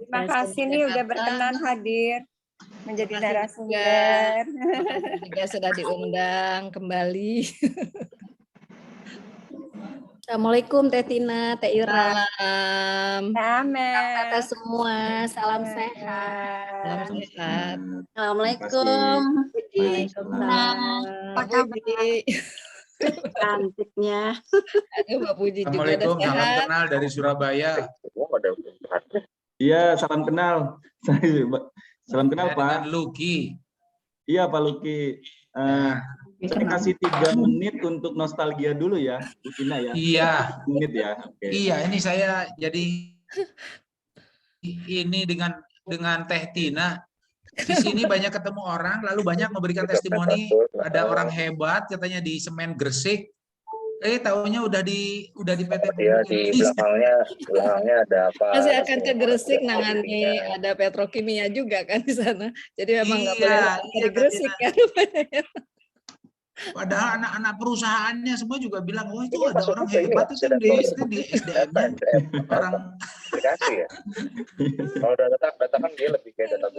Terima kasih nih udah berkenan hadir menjadi juga. narasumber. Juga sudah diundang kembali. Assalamualaikum Teh Tina, Teh Ira. Salam. Amin. Kata semua, salam sehat. Salam sehat. Assalamualaikum. Waalaikumsalam. Apa kabar? Cantiknya. Aduh, Mbak Puji juga udah Assalamualaikum, salam sehat. kenal dari Surabaya. Iya, salam kenal. Salam kenal, Saya Pak. dengan Luki. Iya, Pak Luki. Saya kasih 3 menit untuk nostalgia dulu ya, Bu Tina ya. Iya. 3 menit ya. Oke. Iya, ini saya jadi ini dengan Teh Tina. Di sini banyak ketemu orang, lalu banyak memberikan testimoni. Ada orang hebat katanya di Semen Gresik. Taunya udah di PT Pupuk Iya, di belakangnya ada apa? Masih akan ke Gresik nangani ada petrokimia juga kan di sana. Jadi memang nggak boleh dari Gresik kan. Padahal anak-anak perusahaannya semua juga bilang, oh itu ada orang hebat itu di SDM-nya. Orang aplikasi ya. Kalau data kan dia lebih kayak data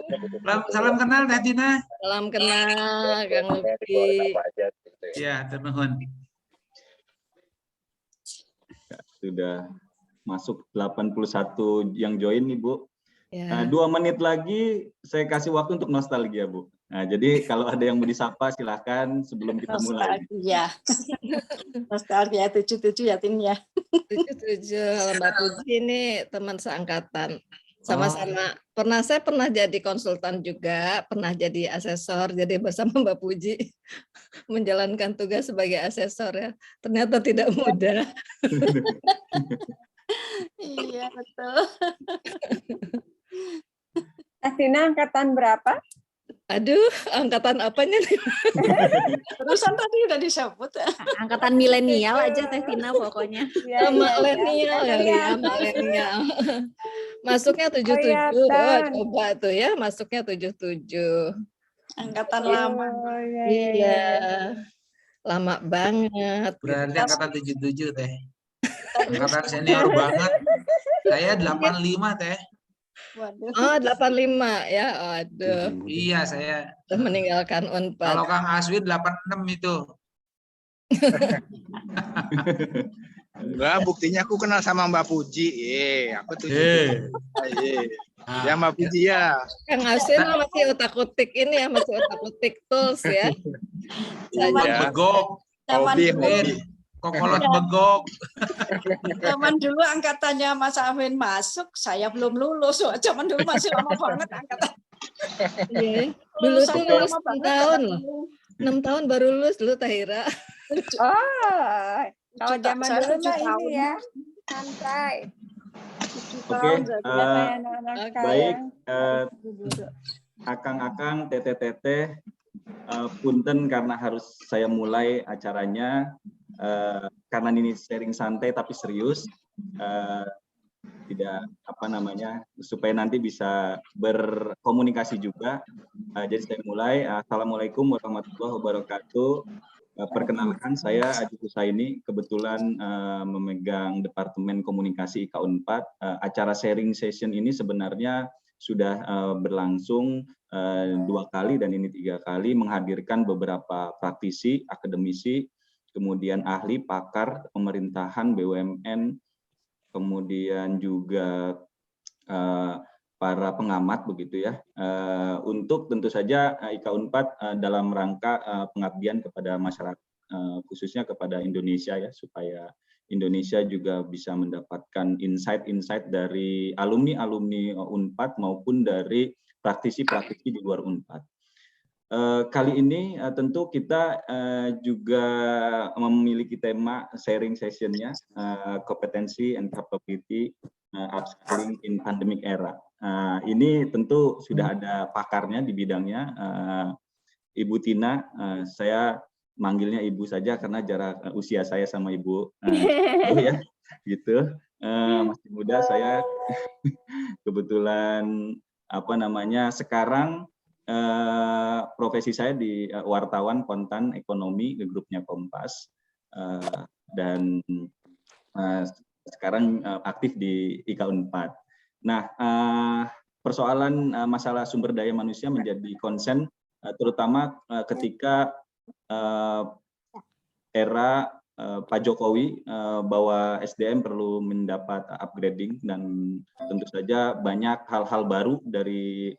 Salam kenal Teh Tina. Salam kenal Kang Luki. Ya, ternuhun. Sudah masuk 81 yang join nih, Bu. Ya. 2 menit lagi saya kasih waktu untuk nostalgia, Bu. Nah, jadi kalau ada yang mau disapa silahkan sebelum kita mulai. Nostalgia. Nostalgia 77 ya, Tin ya. 77. Mbak Puji ini teman seangkatan. Sama-sama. Saya pernah jadi konsultan juga, pernah jadi asesor, jadi bersama Mbak Puji menjalankan tugas sebagai asesor ya. Ternyata tidak mudah. Iya, betul. Tina angkatan berapa? Aduh, angkatan apanya nih? Terusan tadi udah disebut. Angkatan milenial aja Teh Tina pokoknya. Milenial kali ya, milenial. Masuknya 77. Coba tuh ya, masuknya 77. Angkatan lama. Iya. Lama banget. Berarti angkatan 77 Teh. Angkatan senior banget. Saya 85 Teh. Waduh. Oh, 85 ya. Aduh. Iya, saya meninggalkan Unpad. Kalau Kang Aswin 86 itu. Enggak, buktinya aku kenal sama Mbak Puji. Aku 7. Ya Mbak Puji ya. Kang Aswin masih otak-otik ini ya, masih otak-otik tools ya. Begok. Hobi. Kokolot begok. Zaman dulu angkatannya Mas Amin masuk, saya belum lulus. Zaman dulu masih lama banget angkatan. Iya. Dulu tuh lulus 6 tahun loh. 6 tahun baru lulus dulu Tahira. Oh, kalau zaman dulu mah ini ya, santai. Oke, baik. Akang-akang, teteh-teteh, punten karena harus saya mulai acaranya. Karena ini sharing santai tapi serius, tidak supaya nanti bisa berkomunikasi juga. Jadi saya mulai. Assalamualaikum warahmatullahi wabarakatuh. Perkenalkan saya Aji Husaini, kebetulan memegang Departemen Komunikasi IKA Unpad. Acara sharing session ini sebenarnya sudah berlangsung 2 kali dan ini 3 kali, menghadirkan beberapa praktisi, akademisi, kemudian ahli, pakar, pemerintahan, BUMN, kemudian juga para pengamat begitu ya, untuk tentu saja IKA Unpad dalam rangka pengabdian kepada masyarakat, khususnya kepada Indonesia ya, supaya Indonesia juga bisa mendapatkan insight-insight dari alumni-alumni Unpad maupun dari praktisi-praktisi di luar Unpad. Kali ini tentu kita juga memiliki tema sharing sessionnya, kompetensi and capability upskilling in pandemic era. Ini tentu sudah ada pakarnya di bidangnya, Ibu Tina. Saya manggilnya Ibu saja karena jarak usia saya sama Ibu ya, gitu. Masih muda saya, kebetulan sekarang profesi saya di wartawan konten ekonomi di grupnya Kompas, dan sekarang aktif di IKA Unpad. Nah, persoalan masalah sumber daya manusia menjadi concern, terutama ketika era Pak Jokowi bahwa SDM perlu mendapat upgrading, dan tentu saja banyak hal-hal baru dari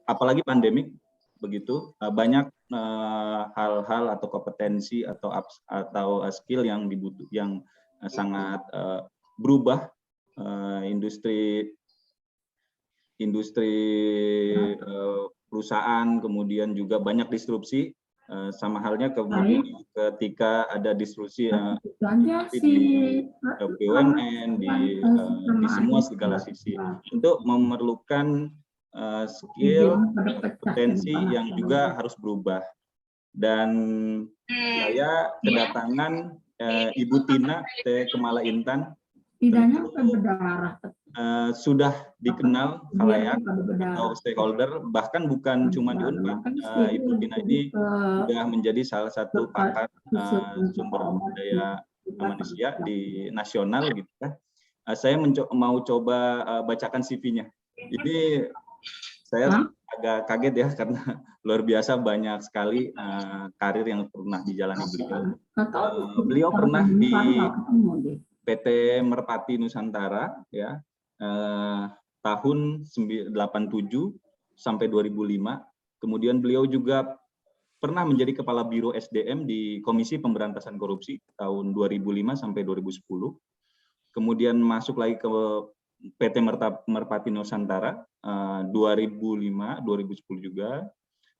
apalagi pandemik begitu, banyak hal-hal atau kompetensi atau skill yang sangat berubah, industri perusahaan, kemudian juga banyak disrupsi, sama halnya kemudian ketika ada disrupsi di BUMN, di semua segala sisi, untuk memerlukan skill, kompetensi yang juga harus berubah. Dan saya kedatangan Ibu Tina Kemala Intan, sudah dikenal khalayak atau stakeholder, bahkan bukan cuma di Unpad. Ibu Tina ini sudah menjadi salah satu pakar sumber daya manusia di nasional gitu ya. Saya mau coba bacakan CV-nya. Ini saya agak kaget ya, karena luar biasa banyak sekali karir yang pernah dijalani beliau. Beliau pernah di PT Merpati Nusantara ya, tahun 87 sampai 2005. Kemudian beliau juga pernah menjadi Kepala Biro SDM di Komisi Pemberantasan Korupsi tahun 2005 sampai 2010. Kemudian masuk lagi ke PT Merpati Nusantara 2005, 2010 juga.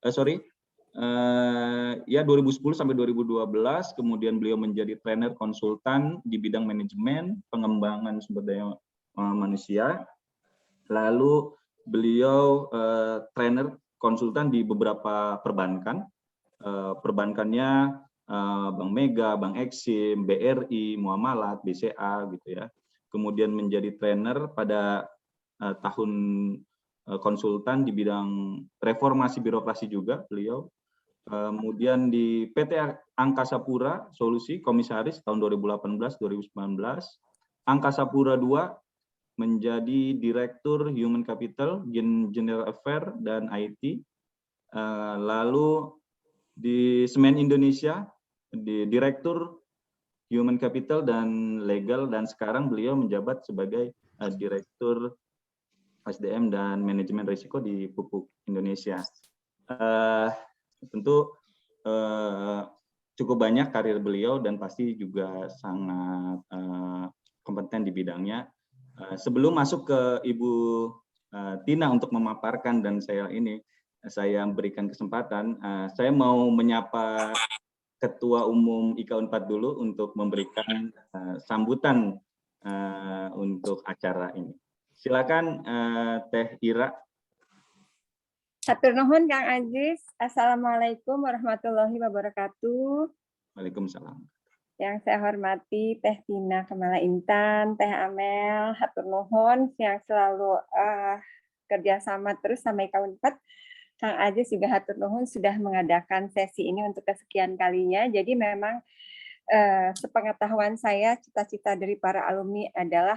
2010 sampai 2012, kemudian beliau menjadi trainer konsultan di bidang manajemen pengembangan sumber daya manusia. Lalu beliau trainer konsultan di beberapa perbankan, perbankannya Bank Mega, Bank Eksim, BRI, Muamalat, BCA gitu ya. Kemudian menjadi trainer pada tahun konsultan di bidang reformasi birokrasi juga beliau. Kemudian di PT Angkasa Pura Solusi komisaris tahun 2018-2019. Angkasa Pura II menjadi Direktur Human Capital, General Affairs dan IT. Lalu di Semen Indonesia di Direktur Human Capital dan Legal, dan sekarang beliau menjabat sebagai Direktur SDM dan Manajemen Risiko di Pupuk Indonesia. Tentu cukup banyak karir beliau dan pasti juga sangat kompeten di bidangnya. Sebelum masuk ke Ibu Tina untuk memaparkan dan saya berikan kesempatan, saya mau menyapa Ketua Umum IKA Unpad dulu untuk memberikan sambutan untuk acara ini. Silakan Teh Ira. Hatur nuhun Kang Aziz. Assalamualaikum warahmatullahi wabarakatuh. Waalaikumsalam. Yang saya hormati Teh Tina Kemala Intan, Teh Amel, hatur nuhun yang selalu kerjasama terus sama IKA Unpad. Kang Aziz juga hatur nuhun sudah mengadakan sesi ini untuk kesekian kalinya. Jadi memang sepengetahuan saya, cita-cita dari para alumni adalah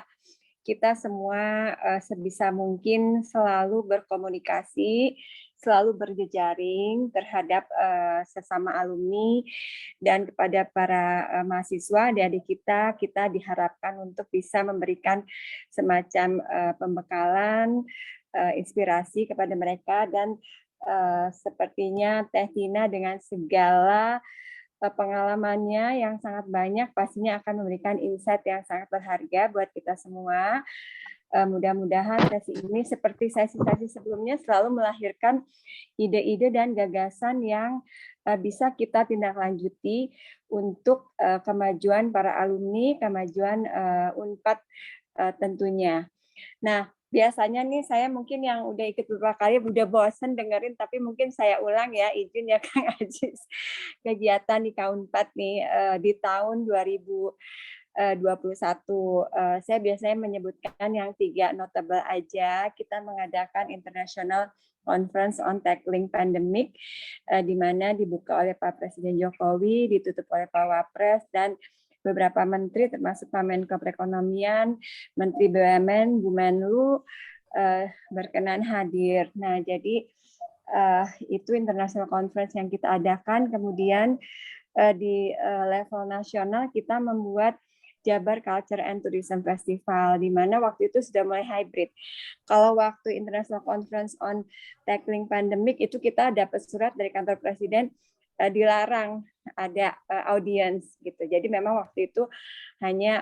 kita semua sebisa mungkin selalu berkomunikasi, selalu berjejaring terhadap sesama alumni, dan kepada para mahasiswa dari kita diharapkan untuk bisa memberikan semacam pembekalan, inspirasi kepada mereka, dan sepertinya Teh Tina dengan segala pengalamannya yang sangat banyak pastinya akan memberikan insight yang sangat berharga buat kita semua. Mudah-mudahan sesi ini seperti sesi-sesi sebelumnya selalu melahirkan ide-ide dan gagasan yang bisa kita tindak lanjuti untuk kemajuan para alumni, kemajuan Unpad tentunya. Nah, biasanya nih saya mungkin yang udah ikut beberapa kali udah bosen dengerin, tapi mungkin saya ulang ya, izin ya Kang Aziz. Kegiatan di IKA Unpad nih di tahun 2021. Saya biasanya menyebutkan yang 3 notable aja. Kita mengadakan International Conference on Tackling Pandemic, di mana dibuka oleh Pak Presiden Jokowi, ditutup oleh Pak Wapres, dan beberapa menteri termasuk Pak Menko Perekonomian, Menteri BUMN, Bu Menlu, berkenan hadir. Nah, jadi itu international conference yang kita adakan. Kemudian di level nasional kita membuat Jabar Culture and Tourism Festival, di mana waktu itu sudah mulai hybrid. Kalau waktu International Conference on Tackling Pandemic itu kita dapat surat dari kantor presiden dilarang ada audience gitu. Jadi memang waktu itu hanya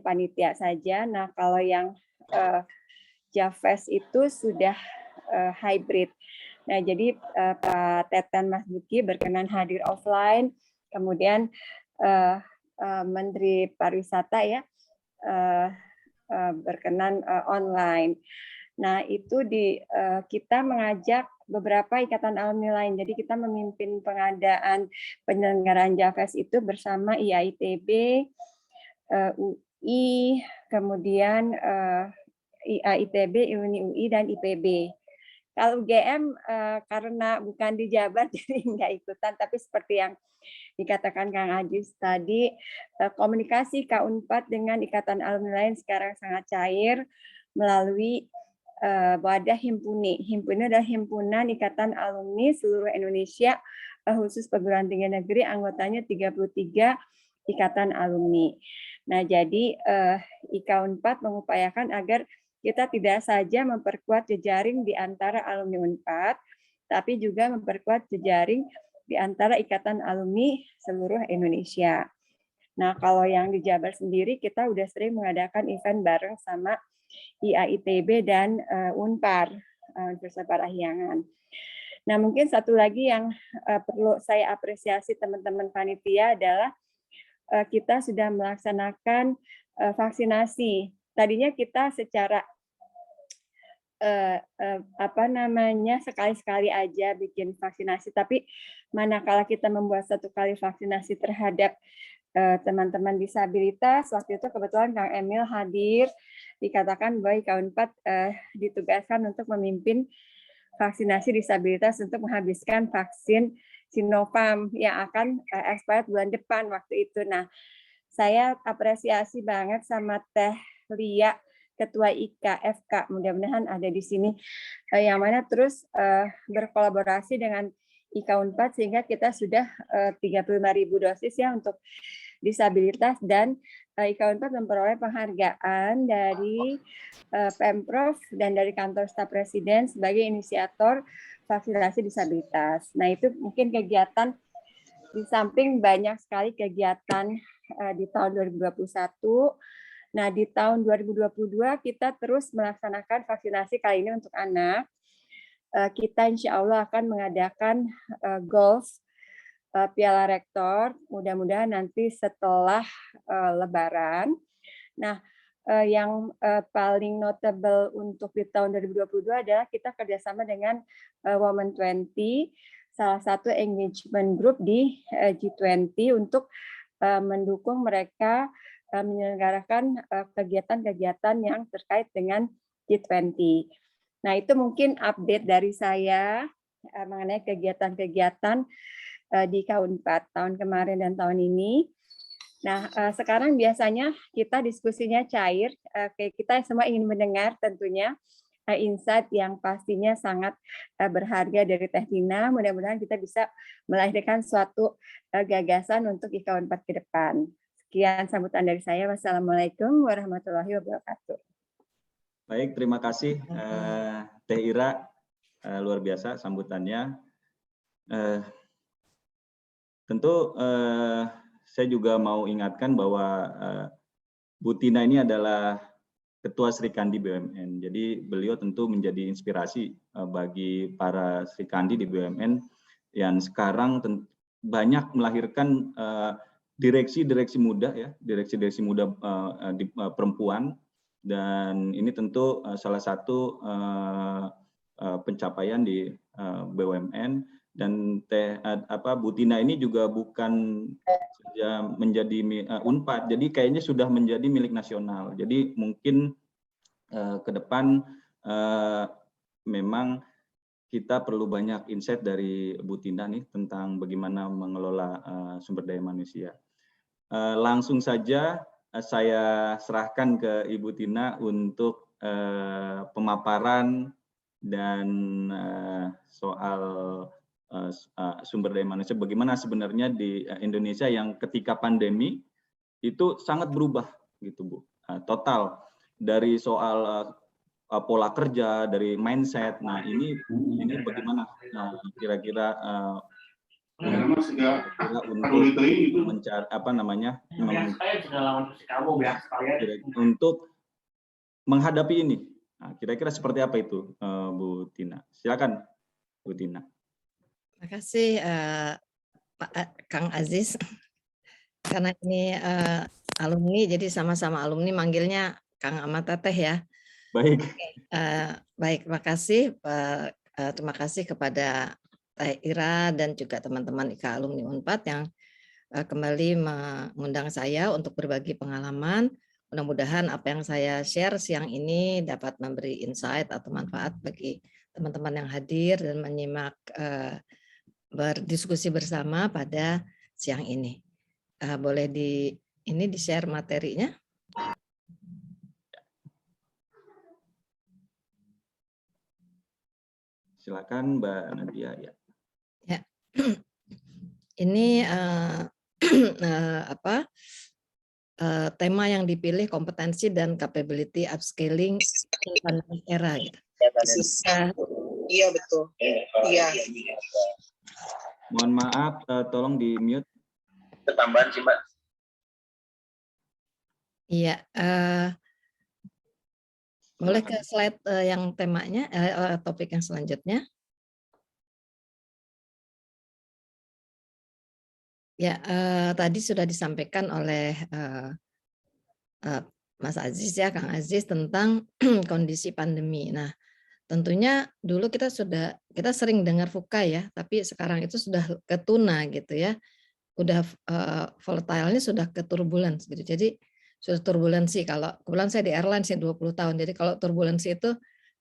panitia saja. Nah, kalau yang Javfest itu sudah hybrid. Nah, jadi Pak Teten Mas Duki berkenan hadir offline, kemudian Menteri Pariwisata ya berkenan online. Nah, itu kita mengajak beberapa ikatan alumni lain. Jadi kita memimpin pengadaan penyelenggaraan Javfest itu bersama IAITB, UI, kemudian IAITB, Uni UI, dan IPB. Kalau GM karena bukan di Jabar jadi nggak ikutan, tapi seperti yang dikatakan Kang Ajis tadi, komunikasi K4 dengan ikatan alumni lain sekarang sangat cair melalui wadah Himpuni. Himpuni adalah himpunan ikatan alumni seluruh Indonesia, khusus perguruan tinggi negeri, anggotanya 33 ikatan alumni. Nah, jadi IK4 mengupayakan agar kita tidak saja memperkuat jejaring di antara alumni UNPAD, tapi juga memperkuat jejaring di antara ikatan alumni seluruh Indonesia. Nah, kalau yang di Jabar sendiri, kita udah sering mengadakan event bareng sama IAITB dan UNPAR, Universitas Parahyangan. Nah, mungkin satu lagi yang perlu saya apresiasi teman-teman panitia adalah kita sudah melaksanakan vaksinasi. Tadinya kita secara sekali-sekali aja bikin vaksinasi, tapi manakala kita membuat satu kali vaksinasi terhadap teman-teman disabilitas, waktu itu kebetulan Kang Emil hadir, dikatakan bahwa IK4 ditugaskan untuk memimpin vaksinasi disabilitas untuk menghabiskan vaksin Sinovac yang akan expired bulan depan waktu itu. Nah, saya apresiasi banget sama Teh Lia, Ketua IKFK, mudah-mudahan ada di sini, yang mana terus berkolaborasi dengan IK4 sehingga kita sudah 35.000 dosis ya untuk disabilitas, dan IK4 memperoleh penghargaan dari Pemprov dan dari kantor staf presiden sebagai inisiator vaksinasi disabilitas. Nah, itu mungkin kegiatan di samping banyak sekali kegiatan di tahun 2021. Nah, di tahun 2022 kita terus melaksanakan vaksinasi kali ini untuk anak. Kita insya Allah akan mengadakan golf Piala Rektor, mudah-mudahan nanti setelah Lebaran. Nah, yang paling notable untuk di tahun 2022 adalah kita kerjasama dengan Women 20, salah satu engagement group di G20 untuk mendukung mereka menyelenggarakan kegiatan-kegiatan yang terkait dengan G20. Nah, itu mungkin update dari saya mengenai kegiatan-kegiatan di K4 tahun kemarin dan tahun ini. Nah, sekarang biasanya kita diskusinya cair. Kita semua ingin mendengar tentunya insight yang pastinya sangat berharga dari Teh Tina. Mudah-mudahan kita bisa melahirkan suatu gagasan untuk IK4 ke depan. Sekian sambutan dari saya. Wassalamualaikum warahmatullahi wabarakatuh. Baik, terima kasih Teh Ira, luar biasa sambutannya. Tentu saya juga mau ingatkan bahwa Bu Tina ini adalah Ketua Sri Kandi BUMN. Jadi beliau tentu menjadi inspirasi bagi para Sri Kandi di BUMN yang sekarang banyak melahirkan direksi-direksi muda ya, direksi-direksi muda di perempuan, dan ini tentu salah satu pencapaian di BUMN. Dan Bu Tina ini juga bukan saja menjadi UNPAD, jadi kayaknya sudah menjadi milik nasional. Jadi mungkin ke depan memang kita perlu banyak insight dari Bu Tina nih tentang bagaimana mengelola sumber daya manusia. Langsung saja saya serahkan ke Ibu Tina untuk pemaparan dan soal sumber daya manusia, bagaimana sebenarnya di Indonesia yang ketika pandemi itu sangat berubah gitu Bu, total dari soal pola kerja, dari mindset. Nah ini bagaimana kira-kira untuk mencari untuk menghadapi ini. Nah, kira-kira seperti apa itu, Bu Tina? Silakan, Bu Tina. Terima kasih Pak Kang Aziz. Karena ini alumni, jadi sama-sama alumni manggilnya Kang Ahmad Teteh ya. Baik. Baik, terima kasih kepada Teh Ira dan juga teman-teman IKA Alumni Unpad yang kembali mengundang saya untuk berbagi pengalaman. Mudah-mudahan apa yang saya share siang ini dapat memberi insight atau manfaat bagi teman-teman yang hadir dan menyimak berdiskusi bersama pada siang ini. Boleh di-share materinya? Silakan Mbak Nadia ya. Ya. Ini tema yang dipilih kompetensi dan capability upscaling in pandemic era gitu. Iya betul. Iya. Mohon maaf, tolong di mute. Tambahan sih Mbak. Iya. Boleh ke slide yang temanya, topik yang selanjutnya. Ya, tadi sudah disampaikan oleh Mas Aziz ya, Kang Aziz tentang kondisi pandemi. Nah, tentunya dulu kita sering dengar VUCA ya, tapi sekarang itu sudah ke tuna gitu ya. Udah volatile-nya sudah ke turbulence gitu. Jadi sudah turbulensi. Kalau kebetulan saya di airline sih 20 tahun. Jadi kalau turbulensi itu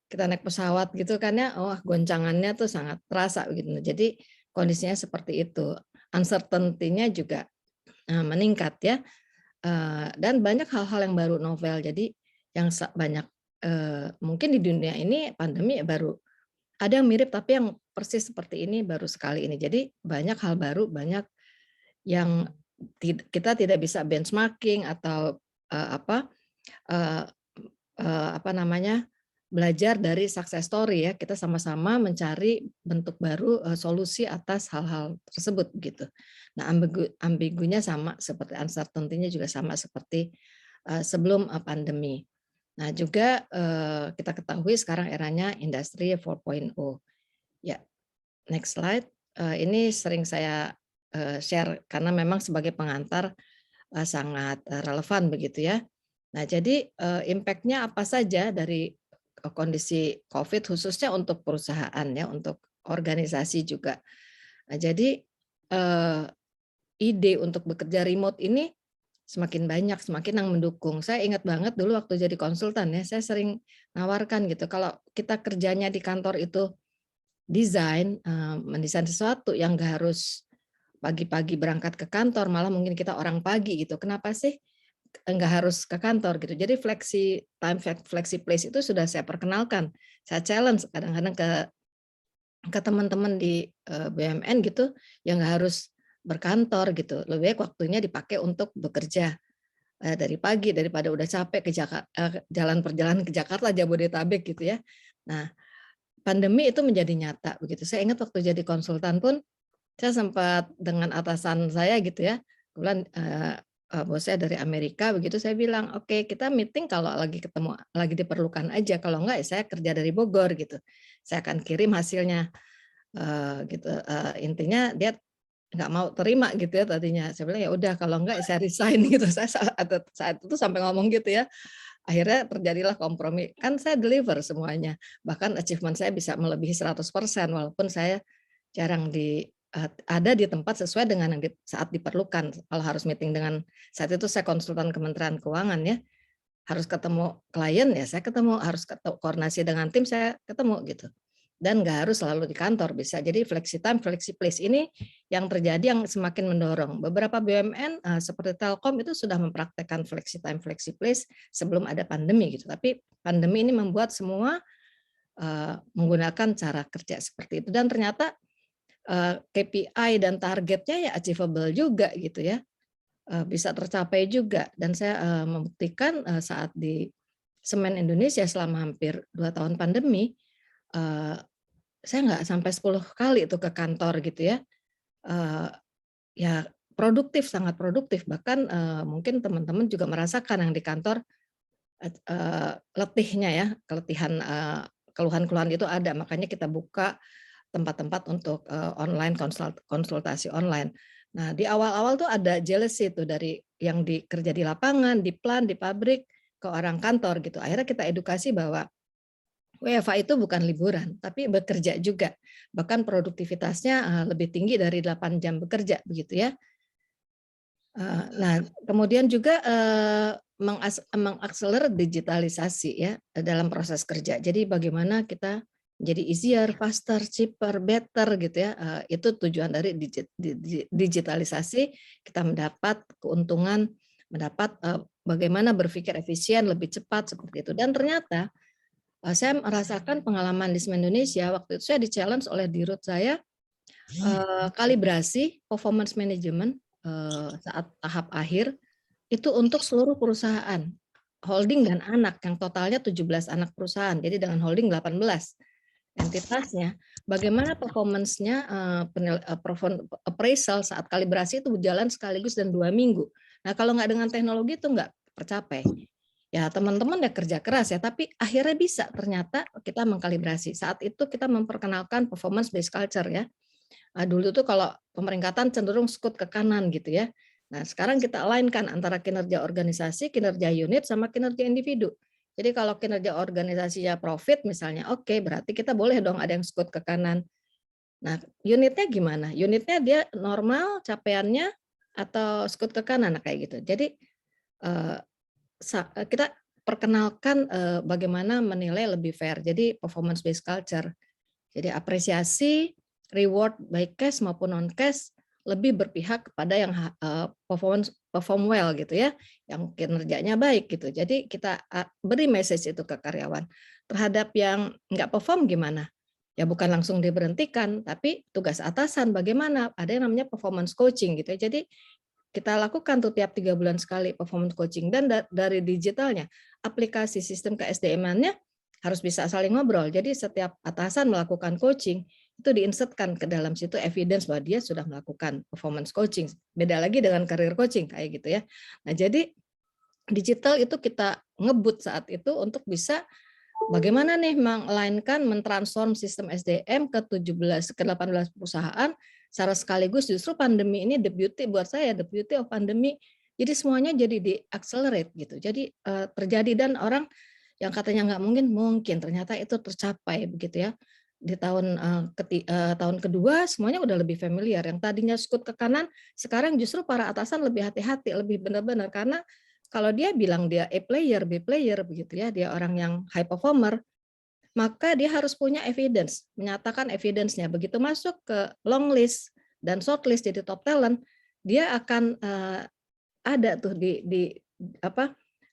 kita naik pesawat gitu kan ya, goncangannya tuh sangat terasa gitu. Jadi kondisinya seperti itu. Uncertainty-nya juga meningkat ya. Dan banyak hal-hal yang baru novel. Jadi yang banyak mungkin di dunia ini pandemi baru ada yang mirip tapi yang persis seperti ini baru sekali ini. Jadi banyak hal baru, banyak yang kita tidak bisa benchmarking atau belajar dari success story ya. Kita sama-sama mencari bentuk baru solusi atas hal-hal tersebut gitu. Nah, ambigunya sama seperti uncertainty-nya juga sama seperti sebelum pandemi. Nah, juga kita ketahui sekarang eranya industri 4.0. Ya, next slide. Ini sering saya share karena memang sebagai pengantar sangat relevan begitu ya. Nah, jadi impact-nya apa saja dari kondisi COVID khususnya untuk perusahaan ya, untuk organisasi juga. Nah, jadi ide untuk bekerja remote ini semakin banyak, semakin yang mendukung. Saya ingat banget dulu waktu jadi konsultan ya, saya sering nawarkan gitu, kalau kita kerjanya di kantor itu mendesain sesuatu yang nggak harus pagi-pagi berangkat ke kantor, malah mungkin kita orang pagi gitu. Kenapa sih nggak harus ke kantor gitu? Jadi flexi time, flexi place itu sudah saya perkenalkan. Saya challenge kadang-kadang ke teman-teman di BUMN gitu, yang nggak harus berkantor gitu. Lebih baik waktunya dipakai untuk bekerja dari pagi daripada udah capek ke Jakarta, perjalanan ke Jakarta, Jabodetabek gitu ya. Nah, pandemi itu menjadi nyata begitu. Saya ingat waktu jadi konsultan pun saya sempat dengan atasan saya gitu ya, kebetulan bos saya dari Amerika begitu, saya bilang oke, kita meeting kalau lagi ketemu, lagi diperlukan aja, kalau enggak ya saya kerja dari Bogor gitu, saya akan kirim hasilnya gitu. Intinya dia nggak mau terima gitu ya tadinya, saya bilang ya udah kalau enggak ya saya resign gitu. Saya saat itu sampai ngomong gitu ya. Akhirnya terjadilah kompromi, kan saya deliver semuanya, bahkan achievement saya bisa melebihi 100% walaupun saya jarang ada di tempat sesuai dengan yang saat diperlukan. Kalau harus meeting dengan, saat itu saya konsultan Kementerian Keuangan ya, harus ketemu klien ya saya ketemu, harus koordinasi dengan tim saya ketemu gitu. dan nggak harus selalu di kantor, bisa jadi flexi time, flexi place. Ini yang terjadi yang semakin mendorong. Beberapa BUMN seperti Telkom itu sudah mempraktekkan flexi time, flexi place sebelum ada pandemi gitu. Tapi pandemi ini membuat semua menggunakan cara kerja seperti itu, dan ternyata KPI dan targetnya ya achievable juga gitu ya, bisa tercapai juga. Dan saya membuktikan saat di Semen Indonesia selama hampir 2 tahun pandemi, saya nggak sampai 10 kali itu ke kantor gitu ya. Ya produktif, sangat produktif. Bahkan mungkin teman-teman juga merasakan yang di kantor letihnya ya, keletihan, keluhan-keluhan itu ada. Makanya kita buka tempat-tempat untuk online konsultasi online. Nah, di awal-awal tuh ada jealousy tuh dari yang kerja di lapangan, di plant, di pabrik ke orang kantor gitu. Akhirnya kita edukasi bahwa WFH itu bukan liburan, tapi bekerja juga. Bahkan produktivitasnya lebih tinggi dari 8 jam bekerja begitu ya. Nah, kemudian juga mengakseler digitalisasi ya dalam proses kerja. Jadi bagaimana kita jadi easier, faster, cheaper, better gitu ya. Itu tujuan dari digitalisasi, kita mendapat keuntungan, mendapat bagaimana berpikir efisien, lebih cepat seperti itu. Dan ternyata saya merasakan pengalaman di Semen Indonesia, waktu itu saya di-challenge oleh dirut saya, kalibrasi performance management saat tahap akhir, itu untuk seluruh perusahaan, holding dan anak, yang totalnya 17 anak perusahaan, jadi dengan holding 18 entitasnya, bagaimana performance-nya, appraisal saat kalibrasi itu berjalan sekaligus dan 2 minggu. Nah kalau nggak dengan teknologi itu nggak tercapai. Ya teman-teman ya kerja keras ya, tapi akhirnya bisa ternyata kita mengkalibrasi. Saat itu kita memperkenalkan performance based culture ya. Dulu tuh kalau pemeringkatan cenderung skut ke kanan gitu ya. Nah sekarang kita alignkan antara kinerja organisasi, kinerja unit, sama kinerja individu. Jadi kalau kinerja organisasinya profit misalnya, oke, berarti kita boleh dong ada yang skut ke kanan. Nah unitnya gimana? Unitnya dia normal capaiannya atau skut ke kanan kayak gitu. Jadi kita perkenalkan bagaimana menilai lebih fair. Jadi performance based culture. Jadi apresiasi, reward baik cash maupun non cash lebih berpihak kepada yang perform well gitu ya, yang kinerjanya baik gitu. Jadi kita beri message itu ke karyawan. Terhadap yang nggak perform gimana? Ya bukan langsung diberhentikan, tapi tugas atasan bagaimana? Ada yang namanya performance coaching gitu ya. Jadi kita lakukan tuh tiap 3 bulan sekali performance coaching, dan dari digitalnya aplikasi sistem ke SDM-nya harus bisa saling ngobrol. Jadi setiap atasan melakukan coaching itu diinsertkan ke dalam situ evidence bahwa dia sudah melakukan performance coaching. Beda lagi dengan career coaching kayak gitu ya. Nah, jadi digital itu kita ngebut saat itu untuk bisa bagaimana nih melainkan mentransform sistem SDM ke 18 perusahaan secara sekaligus. Justru pandemi ini the beauty buat saya, the beauty of pandemi. Jadi semuanya jadi di-accelerate gitu. Jadi terjadi, dan orang yang katanya nggak mungkin ternyata itu tercapai begitu ya. Di tahun kedua semuanya udah lebih familiar. Yang tadinya skut ke kanan, sekarang justru para atasan lebih hati-hati, lebih benar-benar, karena kalau dia bilang dia A player, B player begitu ya, dia orang yang high performer, maka dia harus punya evidence, menyatakan evidence-nya. Begitu masuk ke long list dan short list jadi top talent, dia akan ada tuh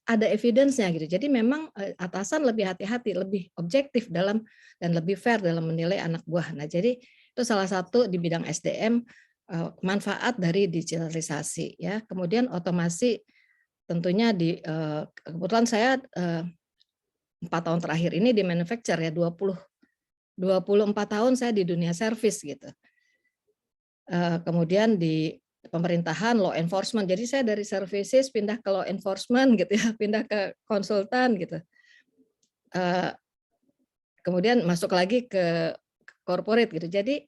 ada evidence-nya gitu. Jadi memang atasan lebih hati-hati, lebih objektif dan lebih fair dalam menilai anak buah. Nah, jadi itu salah satu di bidang SDM manfaat dari digitalisasi ya. Kemudian otomasi tentunya kebetulan saya 4 tahun terakhir ini di manufacture ya, 24 tahun saya di dunia service gitu. Kemudian di pemerintahan, law enforcement. Jadi saya dari services pindah ke law enforcement gitu ya, pindah ke konsultan gitu. Kemudian masuk lagi ke corporate gitu. Jadi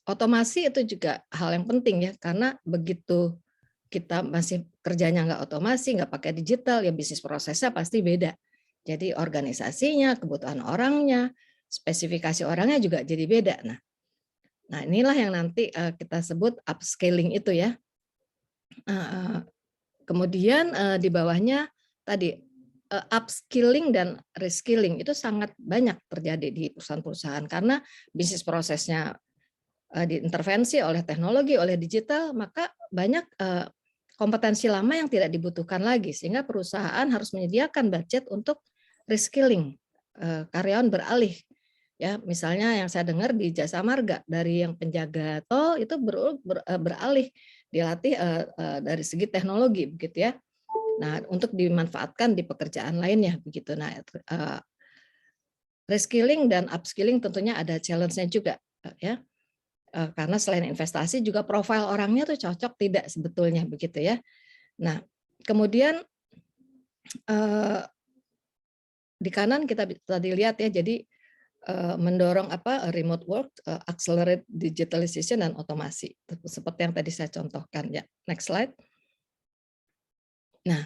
otomasi itu juga hal yang penting ya, karena begitu kita masih kerjanya nggak otomasi, nggak pakai digital, ya bisnis prosesnya pasti beda. Jadi organisasinya, kebutuhan orangnya, spesifikasi orangnya juga jadi beda. Nah inilah yang nanti kita sebut upscaling itu ya. Kemudian di bawahnya tadi upskilling dan reskilling itu sangat banyak terjadi di perusahaan-perusahaan karena bisnis prosesnya diintervensi oleh teknologi, oleh digital, maka banyak kompetensi lama yang tidak dibutuhkan lagi sehingga perusahaan harus menyediakan budget untuk reskilling, karyawan beralih. Ya, misalnya yang saya dengar di Jasa Marga dari yang penjaga tol itu beralih dilatih dari segi teknologi begitu ya. Nah, untuk dimanfaatkan di pekerjaan lainnya begitu. Nah, reskilling dan upskilling tentunya ada challenge-nya juga ya. Karena selain investasi juga profil orangnya tuh cocok tidak sebetulnya begitu ya. Nah, kemudian di kanan kita tadi lihat ya, jadi mendorong remote work, accelerate digitalization dan otomasi seperti yang tadi saya contohkan ya. Next slide. Nah,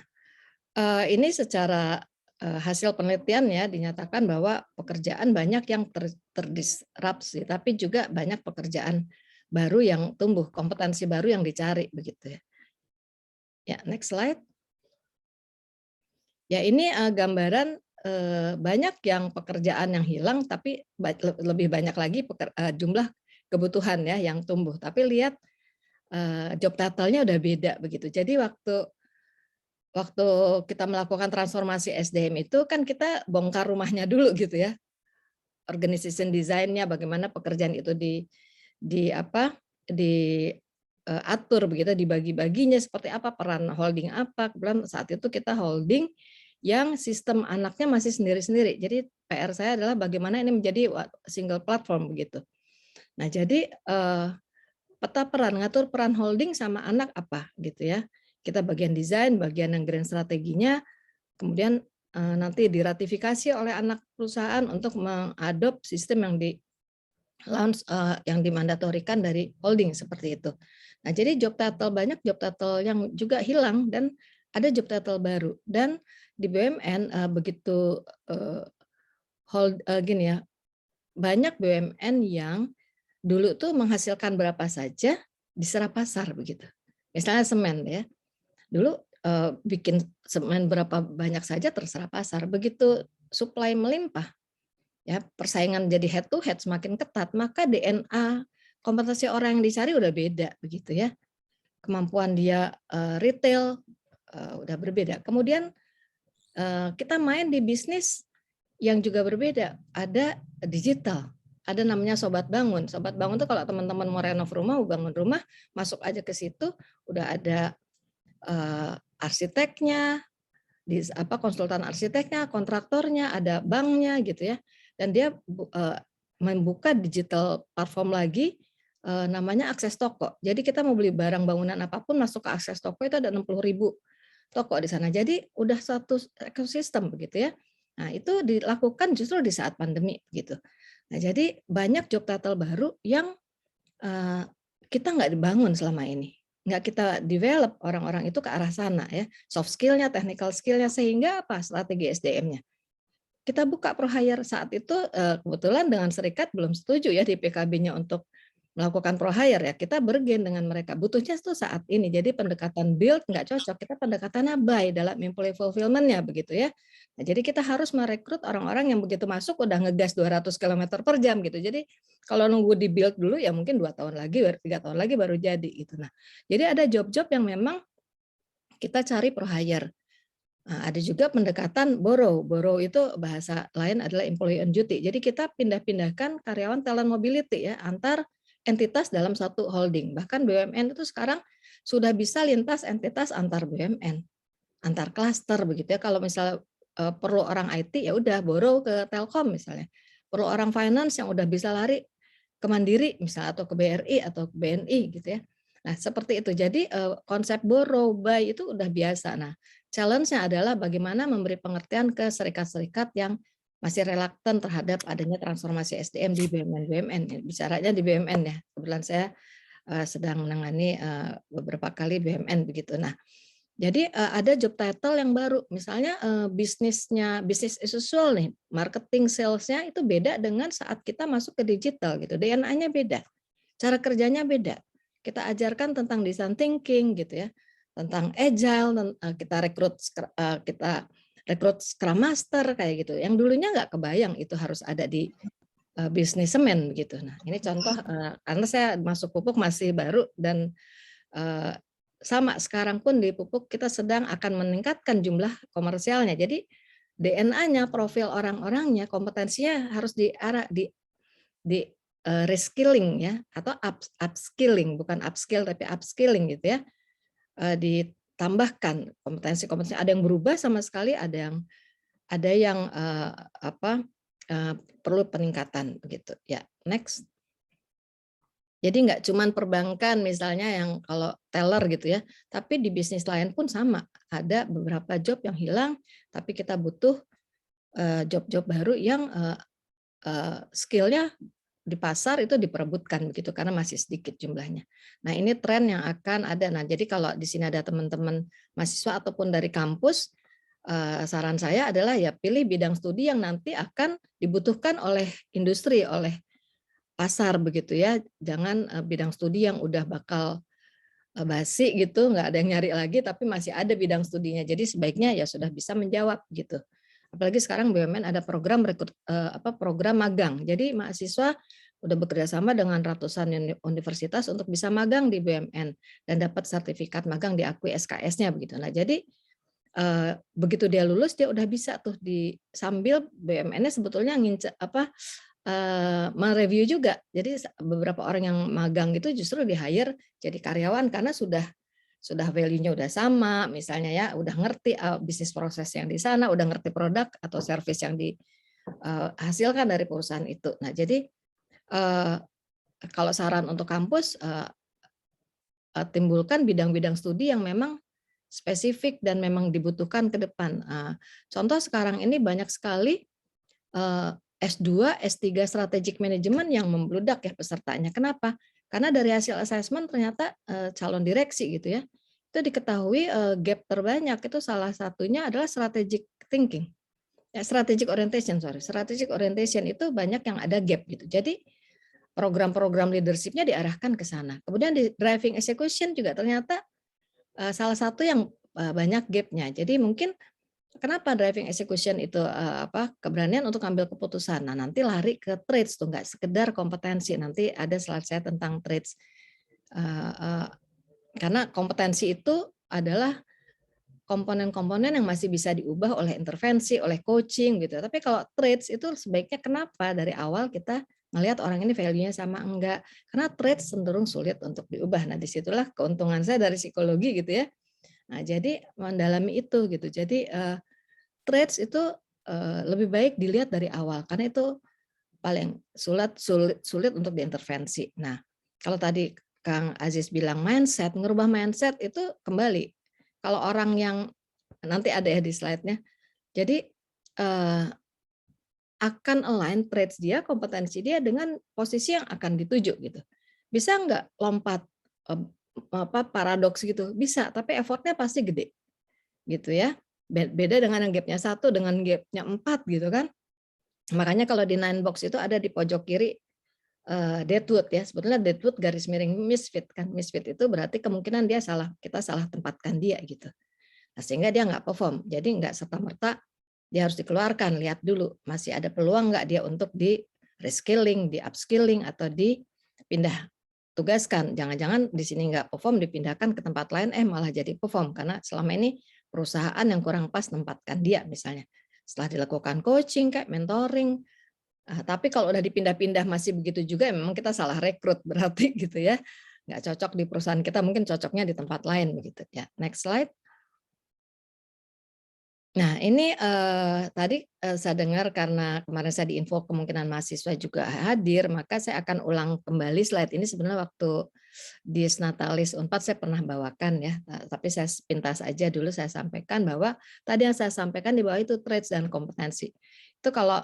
ini secara hasil penelitian ya dinyatakan bahwa pekerjaan banyak yang terdisrupsi, tapi juga banyak pekerjaan baru yang tumbuh, kompetensi baru yang dicari begitu ya. Ya, next slide. Ya, ini gambaran banyak yang pekerjaan yang hilang, tapi lebih banyak lagi jumlah kebutuhan ya yang tumbuh. Tapi lihat job title-nya udah beda begitu. Jadi waktu kita melakukan transformasi SDM itu kan kita bongkar rumahnya dulu gitu ya. Organization design-nya, bagaimana pekerjaan itu diatur begitu, dibagi-baginya seperti apa, peran holding apa. Kemudian saat itu kita holding yang sistem anaknya masih sendiri-sendiri. Jadi PR saya adalah bagaimana ini menjadi single platform begitu. Nah, jadi peta peran, ngatur peran holding sama anak apa gitu ya. Kita bagian desain, bagian yang grand strateginya, kemudian nanti diratifikasi oleh anak perusahaan untuk mengadop sistem yang launch yang dimandatorikan dari holding seperti itu. Nah, jadi job title banyak job title yang juga hilang dan ada job title baru. Dan di BUMN begitu gini ya, banyak BUMN yang dulu tuh menghasilkan berapa saja diserap pasar begitu. Misalnya semen ya. Dulu bikin semen berapa banyak saja terserah pasar. Begitu supply melimpah, ya persaingan jadi head to head semakin ketat, maka DNA kompetensi orang yang dicari udah beda begitu ya. Kemampuan dia retail udah berbeda. Kemudian kita main di bisnis yang juga berbeda. Ada digital, ada namanya Sobat Bangun. Sobat Bangun itu kalau teman-teman mau renov rumah, mau bangun rumah, masuk aja ke situ, udah ada arsiteknya, konsultan arsiteknya, kontraktornya, ada banknya gitu ya, dan dia membuka digital platform lagi namanya akses toko. Jadi kita mau beli barang bangunan apapun masuk ke akses toko itu ada 60.000 toko di sana. Jadi udah satu ekosistem begitu ya. Nah itu dilakukan justru di saat pandemi gitu. Nah jadi banyak job title baru yang kita nggak dibangun selama ini. Nggak kita develop orang-orang itu ke arah sana ya, soft skill-nya, technical skill-nya, sehingga apa strategi SDM-nya. Kita buka pro hire saat itu kebetulan dengan serikat belum setuju ya di PKB-nya untuk melakukan pro hire ya, kita bergen dengan mereka, butuhnya itu saat ini. Jadi pendekatan build nggak cocok, kita pendekatannya buy dalam employee fulfillment-nya begitu ya. Nah, jadi kita harus merekrut orang-orang yang begitu masuk udah ngegas 200 km per jam gitu. Jadi kalau nunggu di build dulu ya mungkin 2 tahun lagi, 3 tahun lagi baru jadi gitu. Nah, jadi ada job-job yang memang kita cari pro hire. Nah, ada juga pendekatan borrow. Borrow itu bahasa lain adalah employee on duty. Jadi kita pindah-pindahkan karyawan talent mobility ya antar entitas dalam satu holding. Bahkan BUMN itu sekarang sudah bisa lintas entitas antar BUMN, antar klaster begitu ya. Kalau misalnya perlu orang IT ya udah borrow ke Telkom misalnya. Perlu orang finance yang udah bisa lari ke Mandiri misalnya atau ke BRI atau ke BNI gitu ya. Nah, seperti itu. Jadi konsep borrow buy itu udah biasa. Nah, challenge-nya adalah bagaimana memberi pengertian ke serikat-serikat yang masih reluctant terhadap adanya transformasi SDM di BUMN. Bicaranya di BUMN ya. Kebetulan saya sedang menangani beberapa kali BUMN begitu. Nah, jadi ada job title yang baru. Misalnya bisnis as usual nih, marketing sales-nya itu beda dengan saat kita masuk ke digital gitu. DNA-nya beda. Cara kerjanya beda. Kita ajarkan tentang design thinking gitu ya. Tentang agile, kita rekrut Scrum Master kayak gitu. Yang dulunya nggak kebayang itu harus ada di bisnis semen begitu. Nah, ini contoh karena saya masuk pupuk masih baru dan sama sekarang pun di pupuk kita sedang akan meningkatkan jumlah komersialnya. Jadi DNA-nya, profil orang-orangnya, kompetensinya harus diarah di reskilling ya, atau upskilling, bukan upskill tapi upskilling gitu ya. Ditambahkan kompetensi-kompetensi, ada yang berubah sama sekali, ada yang perlu peningkatan begitu ya. Next. Jadi nggak cuma perbankan misalnya yang kalau teller gitu ya, tapi di bisnis lain pun sama. Ada beberapa job yang hilang, tapi kita butuh job-job baru yang skillnya di pasar itu diperebutkan begitu karena masih sedikit jumlahnya. Nah ini tren yang akan ada. Nah jadi kalau di sini ada teman-teman mahasiswa ataupun dari kampus, saran saya adalah ya pilih bidang studi yang nanti akan dibutuhkan oleh industri, oleh pasar begitu ya. Jangan bidang studi yang udah bakal basi gitu, nggak ada yang nyari lagi, tapi masih ada bidang studinya. Jadi sebaiknya ya sudah bisa menjawab gitu. Apalagi sekarang BUMN ada program program magang. Jadi mahasiswa udah bekerja sama dengan ratusan universitas untuk bisa magang di BUMN dan dapat sertifikat magang diakui SKS-nya begitu. Nah jadi begitu dia lulus dia udah bisa tuh sambil BUMN-nya sebetulnya mereview juga. Jadi beberapa orang yang magang itu justru di-hire jadi karyawan karena sudah value-nya udah sama, misalnya ya, udah ngerti bisnis proses yang di sana, udah ngerti produk atau service yang dihasilkan dari perusahaan itu. Nah, jadi kalau saran untuk kampus, timbulkan bidang-bidang studi yang memang spesifik dan memang dibutuhkan ke depan. Contoh sekarang ini banyak sekali S2, S3 Strategic Management yang membludak ya pesertanya. Kenapa? Karena dari hasil assessment ternyata calon direksi gitu ya, itu diketahui gap terbanyak itu salah satunya adalah strategic thinking. Strategic orientation itu banyak yang ada gap gitu. Jadi program-program leadership-nya diarahkan ke sana. Kemudian di driving execution juga ternyata salah satu yang banyak gap-nya. Jadi mungkin kenapa driving execution itu keberanian untuk ambil keputusan. Nah, nanti lari ke traits tuh, nggak sekedar kompetensi. Nanti ada slide saya tentang traits. Karena kompetensi itu adalah komponen-komponen yang masih bisa diubah oleh intervensi, oleh coaching gitu. Tapi kalau traits itu sebaiknya kenapa dari awal kita melihat orang ini value-nya sama enggak. Karena traits cenderung sulit untuk diubah. Nah, disitulah keuntungan saya dari psikologi gitu ya. Nah, jadi mendalami itu gitu. Jadi traits itu lebih baik dilihat dari awal karena itu paling sulit untuk diintervensi. Nah, kalau tadi Kang Aziz bilang mindset, ngerubah mindset itu kembali. Kalau orang yang nanti ada ya di slide-nya. Jadi akan align traits dia, kompetensi dia dengan posisi yang akan dituju gitu. Bisa nggak lompat paradoks gitu? Bisa, tapi effortnya pasti gede gitu ya. Beda dengan yang gapnya 1 dengan gapnya 4 gitu kan. Makanya kalau di 9 box itu ada di pojok kiri deadwood ya. Sebetulnya deadwood garis miring misfit kan. Misfit itu berarti kemungkinan kita salah tempatkan dia gitu. Nah, sehingga dia nggak perform. Jadi nggak serta-merta dia harus dikeluarkan, lihat dulu masih ada peluang nggak dia untuk di reskilling, di upskilling atau dipindah tugaskan. Jangan-jangan di sini nggak perform dipindahkan ke tempat lain malah jadi perform karena selama ini perusahaan yang kurang pas tempatkan dia misalnya. Setelah dilakukan coaching kayak mentoring, tapi kalau udah dipindah-pindah masih begitu juga memang kita salah rekrut berarti gitu ya. Nggak cocok di perusahaan kita, mungkin cocoknya di tempat lain begitu ya. Next slide. Nah, ini tadi saya dengar karena kemarin saya diinfo kemungkinan mahasiswa juga hadir, maka saya akan ulang kembali slide ini. Sebenarnya waktu di Natalis Unpad saya pernah bawakan ya, tapi saya pintas aja dulu saya sampaikan bahwa tadi yang saya sampaikan di bawah itu traits dan kompetensi. Itu kalau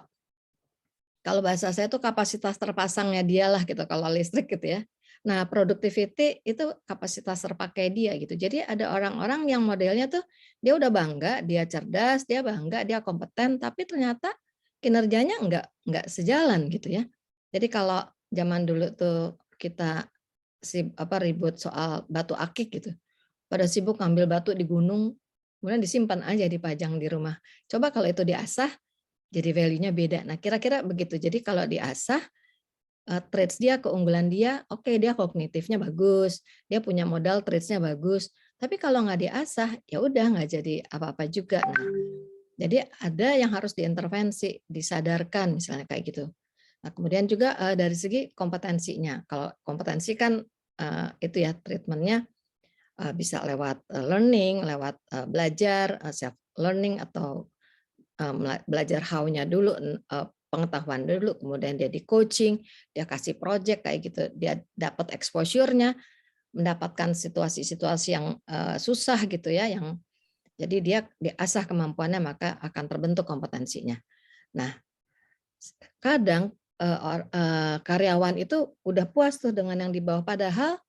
bahasa saya itu kapasitas terpasangnya dia lah gitu kalau listrik gitu ya. Nah, productivity itu kapasitas terpakai dia gitu. Jadi ada orang-orang yang modelnya tuh dia udah bangga, dia cerdas, dia bangga, dia kompeten, tapi ternyata kinerjanya enggak sejalan gitu ya. Jadi kalau zaman dulu tuh kita ribut soal batu akik gitu. Pada sibuk ngambil batu di gunung, kemudian disimpan aja, dipajang di rumah. Coba kalau itu diasah, jadi value-nya beda. Nah, kira-kira begitu. Jadi kalau diasah, traits dia, keunggulan dia, oke, dia kognitifnya bagus, dia punya modal traits-nya bagus. Tapi kalau nggak diasah, ya udah nggak jadi apa-apa juga. Nah, jadi ada yang harus diintervensi, disadarkan misalnya kayak gitu. Nah, kemudian juga dari segi kompetensinya. Kalau kompetensi kan itu ya treatmentnya bisa lewat learning, lewat belajar, self learning atau belajar how-nya dulu, pengetahuan dulu, kemudian dia di coaching, dia kasih project kayak gitu, dia dapat exposure-nya, mendapatkan situasi-situasi yang susah gitu ya, yang jadi dia diasah kemampuannya maka akan terbentuk kompetensinya. Nah, kadang karyawan itu udah puas tuh dengan yang di bawah, padahal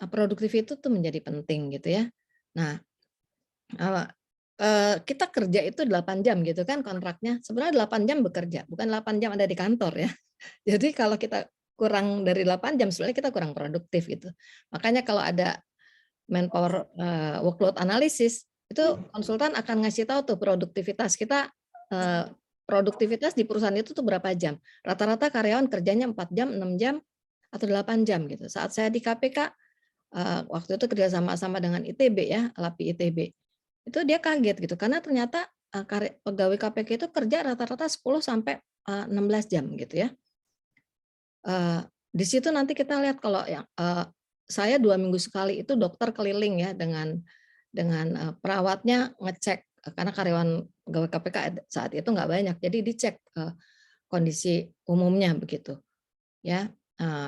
produktif itu tuh menjadi penting gitu ya. Nah, kita kerja itu 8 jam gitu kan kontraknya. Sebenarnya 8 jam bekerja, bukan 8 jam ada di kantor ya. Jadi kalau kita kurang dari 8 jam sebenarnya kita kurang produktif gitu. Makanya kalau ada manpower workload analysis, itu konsultan akan ngasih tahu tuh produktivitas kita, produktivitas di perusahaan itu tuh berapa jam. Rata-rata karyawan kerjanya 4 jam, 6 jam, atau 8 jam gitu. Saat saya di KPK, waktu itu kerja sama dengan ITB ya, LAPI ITB. Itu dia kaget gitu, karena ternyata pegawai KPK itu kerja rata-rata 10 sampai 16 jam gitu ya. Di situ nanti kita lihat kalau yang saya 2 minggu sekali itu dokter keliling ya dengan perawatnya ngecek, karena karyawan pegawai KPK saat itu nggak banyak, jadi dicek kondisi umumnya begitu ya,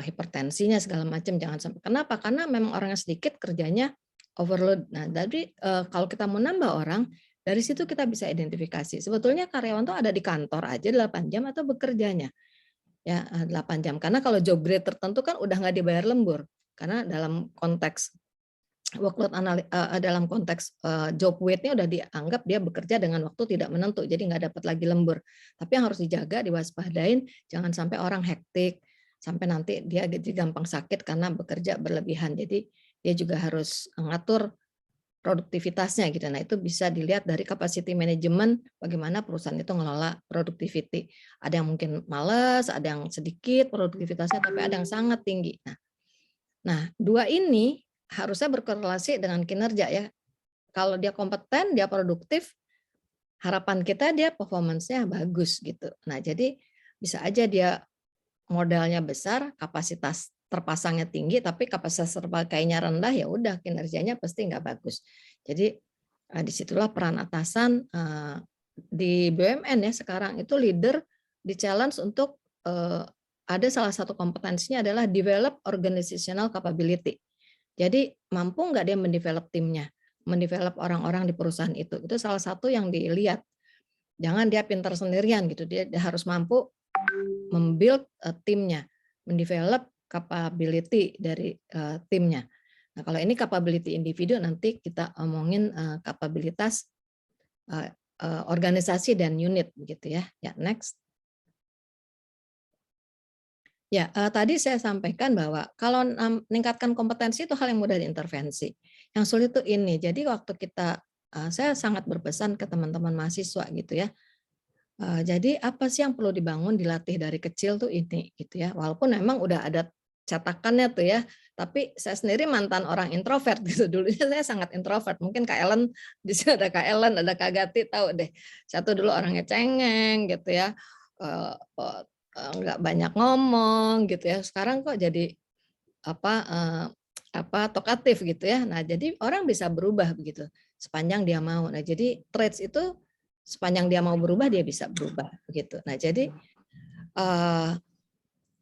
hipertensinya segala macam jangan sampai. Kenapa? Karena memang orangnya sedikit, kerjanya overload. Nah, jadi kalau kita mau nambah orang, dari situ kita bisa identifikasi. Sebetulnya karyawan tuh ada di kantor aja 8 jam atau bekerjanya ya 8 jam. Karena kalau job grade tertentu kan udah nggak dibayar lembur. Karena dalam konteks workload dalam konteks job weight-nya udah dianggap dia bekerja dengan waktu tidak menentu, jadi nggak dapat lagi lembur. Tapi yang harus dijaga, diwaspadain, jangan sampai orang hektik, sampai nanti dia jadi gampang sakit karena bekerja berlebihan. Jadi dia juga harus ngatur produktivitasnya gitu. Nah, itu bisa dilihat dari capacity management, bagaimana perusahaan itu ngelola productivity. Ada yang mungkin malas, ada yang sedikit produktivitasnya, tapi ada yang sangat tinggi. Nah, dua ini harusnya berkorelasi dengan kinerja ya. Kalau dia kompeten, dia produktif, harapan kita dia performance-nya bagus gitu. Nah, jadi bisa aja dia modalnya besar, kapasitas terpasangnya tinggi, tapi kapasitas terpakainya rendah, ya udah kinerjanya pasti nggak bagus. Jadi disitulah peran atasan di BUMN ya sekarang itu leader di challenge untuk ada salah satu kompetensinya adalah develop organizational capability. Jadi mampu nggak dia mendevelop timnya, mendevelop orang-orang di perusahaan itu. Itu salah satu yang dilihat. Jangan dia pintar sendirian gitu, dia harus mampu membuild timnya, mendevelop capability dari timnya. Nah, kalau ini capability individu, nanti kita omongin kapabilitas organisasi dan unit begitu ya. Ya, next. Ya, tadi saya sampaikan bahwa kalau meningkatkan kompetensi itu hal yang mudah diintervensi. Yang sulit itu ini. Jadi waktu kita, saya sangat berpesan ke teman-teman mahasiswa gitu ya. Jadi apa sih yang perlu dibangun, dilatih dari kecil tuh ini gitu ya. Walaupun memang udah ada cetakannya tuh ya, tapi saya sendiri mantan orang introvert gitu. Dulunya saya sangat introvert. Mungkin Kak Ellen, di sini ada Kak Ellen, ada Kak Gati tahu deh. Satu dulu orangnya cengeng gitu ya. Nggak banyak ngomong gitu ya. Sekarang kok jadi talkatif gitu ya. Nah, jadi orang bisa berubah begitu sepanjang dia mau. Nah, jadi traits itu sepanjang dia mau berubah, dia bisa berubah begitu. Nah, jadi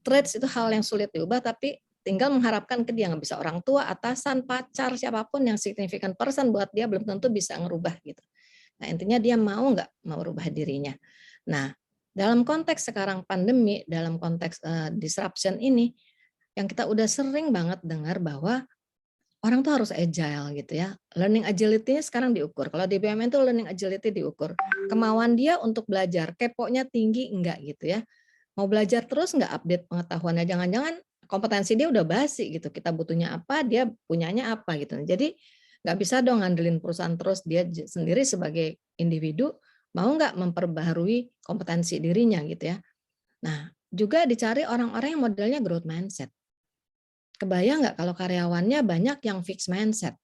traits itu hal yang sulit diubah, tapi tinggal mengharapkan ke dia, nggak bisa orang tua, atasan, pacar, siapapun yang significant person buat dia belum tentu bisa ngerubah gitu. Nah, intinya dia mau nggak mau rubah dirinya. Nah, dalam konteks sekarang pandemi, dalam konteks disruption ini, yang kita udah sering banget dengar bahwa orang tuh harus agile gitu ya. Learning agility-nya sekarang diukur. Kalau di BUMN tuh learning agility diukur. Kemauan dia untuk belajar, keponya tinggi enggak gitu ya. Mau belajar terus enggak update pengetahuannya. Jangan-jangan kompetensi dia udah basi gitu. Kita butuhnya apa, dia punyanya apa gitu. Jadi Nggak bisa dong ngandelin perusahaan terus, dia sendiri sebagai individu mau nggak memperbaharui kompetensi dirinya gitu ya. Nah, juga dicari orang-orang yang modelnya growth mindset. Kebayang nggak kalau karyawannya banyak yang fixed mindset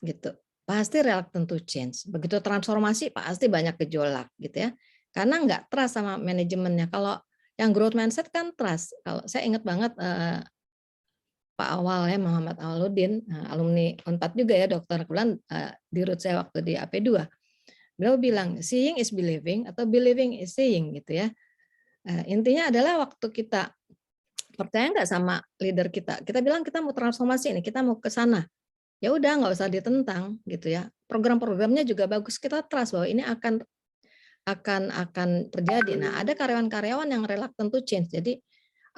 gitu, pasti reluctant to change. Begitu transformasi pasti banyak gejolak gitu ya, karena nggak trust sama manajemennya. Kalau yang growth mindset kan trust. Kalau saya ingat banget Pak Awal ya, Muhammad Awaludin, alumni Unpad juga ya, dokter, kebetulan di root saya waktu di AP2. Beliau bilang, seeing is believing atau believing is seeing gitu ya. Intinya adalah waktu kita percaya nggak sama leader kita bilang kita mau transformasi ini, kita mau ke sana. Ya udah nggak usah ditentang gitu ya. Program-programnya juga bagus, kita trust bahwa ini akan terjadi. Nah, ada karyawan-karyawan yang reluctant to change. Jadi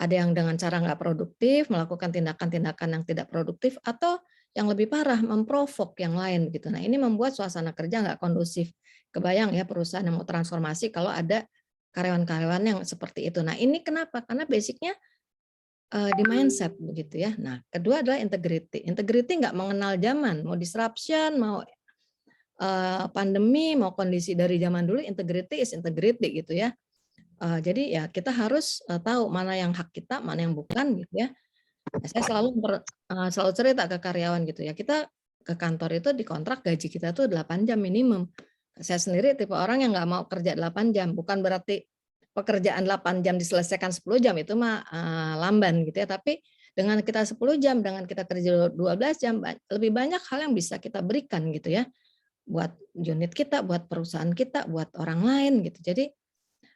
ada yang dengan cara nggak produktif, melakukan tindakan-tindakan yang tidak produktif, atau yang lebih parah, memprovok yang lain gitu. Nah, ini membuat suasana kerja nggak kondusif. Kebayang ya perusahaan yang mau transformasi kalau ada karyawan-karyawan yang seperti itu. Nah, ini kenapa? Karena basicnya di mindset begitu ya. Nah, kedua adalah integrity. Integrity nggak mengenal zaman, mau disruption, mau pandemi, mau kondisi dari zaman dulu, integrity is integrity gitu ya. Jadi ya kita harus tahu mana yang hak kita, mana yang bukan gitu ya. Nah, saya selalu cerita ke karyawan gitu ya, kita ke kantor itu di kontrak gaji kita tuh 8 jam minimum. Saya sendiri tipe orang yang nggak mau kerja 8 jam, bukan berarti pekerjaan 8 jam diselesaikan 10 jam itu mah lamban gitu ya, tapi dengan kita 10 jam, dengan kita kerja 12 jam, lebih banyak hal yang bisa kita berikan gitu ya, buat unit kita, buat perusahaan kita, buat orang lain gitu. Jadi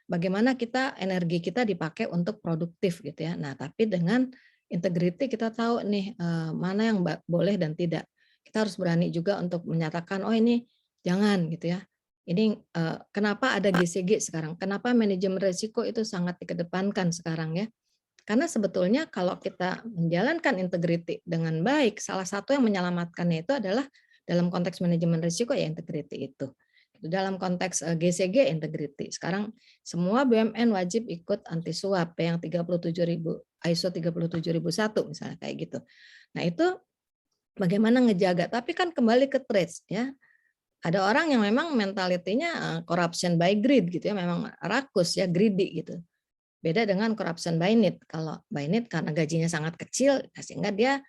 bagaimana kita energi kita dipakai untuk produktif gitu ya. Nah, tapi dengan integrity kita tahu nih mana yang boleh dan tidak. Kita harus berani juga untuk menyatakan, oh ini jangan gitu ya. Ini kenapa ada GCG sekarang? Kenapa manajemen risiko itu sangat dikedepankan sekarang ya? Karena sebetulnya kalau kita menjalankan integrity dengan baik, salah satu yang menyelamatkannya itu adalah dalam konteks manajemen risiko ya integrity itu. Dalam konteks GCG integrity. Sekarang semua BUMN wajib ikut anti suap yang 37.000 ISO 37001 misalnya kayak gitu. Nah, itu bagaimana ngejaga, tapi kan kembali ke traits ya. Ada orang yang memang mentalitinya corruption by greed gitu ya, memang rakus ya, greedy gitu. Beda dengan corruption by need. Kalau by need karena gajinya sangat kecil sehingga dia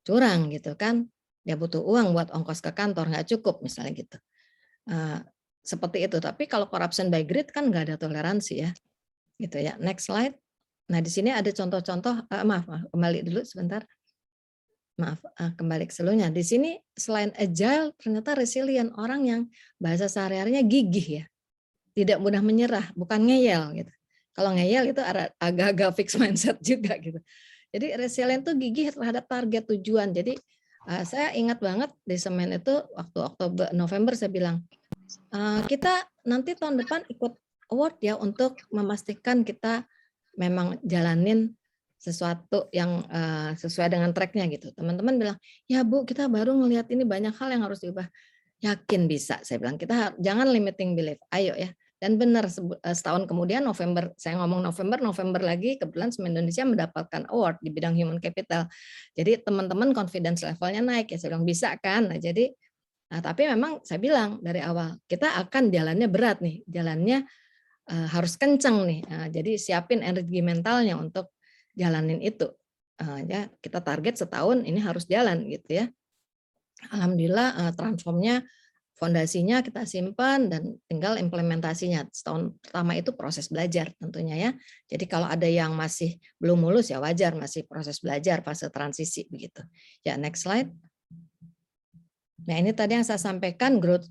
curang gitu kan. Dia butuh uang buat ongkos ke kantor, nggak cukup misalnya gitu. Seperti itu. Tapi kalau corruption by greed kan nggak ada toleransi ya, gitu ya. Next slide. Nah, di sini ada contoh-contoh. Maaf, kembali dulu sebentar. Maaf, kembali ke seluruhnya. Di sini selain agile, ternyata resilient, orang yang bahasa sehari-harinya gigih ya, tidak mudah menyerah, bukan ngeyel gitu. Kalau ngeyel itu agak-agak fixed mindset juga gitu. Jadi resilient itu gigih terhadap target tujuan. Jadi saya ingat banget di Semen itu waktu November saya bilang, kita nanti tahun depan ikut award ya untuk memastikan kita memang jalanin sesuatu yang sesuai dengan tracknya gitu. Teman-teman bilang, ya Bu, kita baru ngelihat ini banyak hal yang harus diubah. Yakin bisa, saya bilang. Kita jangan limiting belief, ayo ya. Dan benar setahun kemudian November, saya ngomong November lagi, kebetulan Semen Indonesia mendapatkan award di bidang human capital. Jadi teman-teman confidence levelnya naik ya, saya bilang bisa kan. Nah, jadi tapi memang saya bilang dari awal kita akan jalannya berat nih, jalannya harus kenceng nih. Jadi siapin energi mentalnya untuk jalanin itu. Ya kita target setahun ini harus jalan gitu ya. Alhamdulillah transformnya, fondasinya kita simpan dan tinggal implementasinya. Setahun pertama itu proses belajar tentunya ya. Jadi kalau ada yang masih belum mulus ya wajar, masih proses belajar, fase transisi begitu. Ya next slide. Nah ini tadi yang saya sampaikan, growth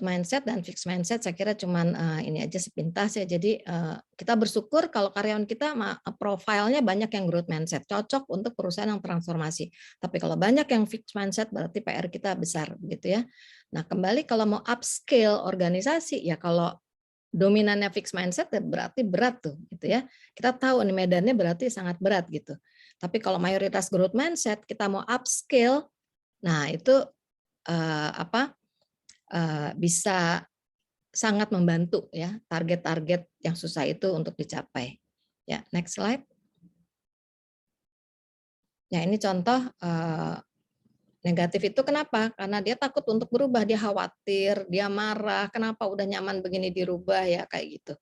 mindset dan fixed mindset, saya kira cuman ini aja sepintas ya. Jadi kita bersyukur kalau karyawan kita profilnya banyak yang growth mindset, cocok untuk perusahaan yang transformasi. Tapi kalau banyak yang fixed mindset berarti PR kita besar begitu ya. Nah kembali kalau mau upscale organisasi ya, kalau dominannya fixed mindset ya berarti berat tuh gitu ya. Kita tahu nih medannya berarti sangat berat gitu. Tapi kalau mayoritas growth mindset kita mau upscale, nah itu bisa sangat membantu ya target-target yang susah itu untuk dicapai. Ya, next slide. Ya, ini contoh Negatif itu kenapa? Karena dia takut untuk berubah, dia khawatir, dia marah, kenapa udah nyaman begini dirubah ya kayak gitu.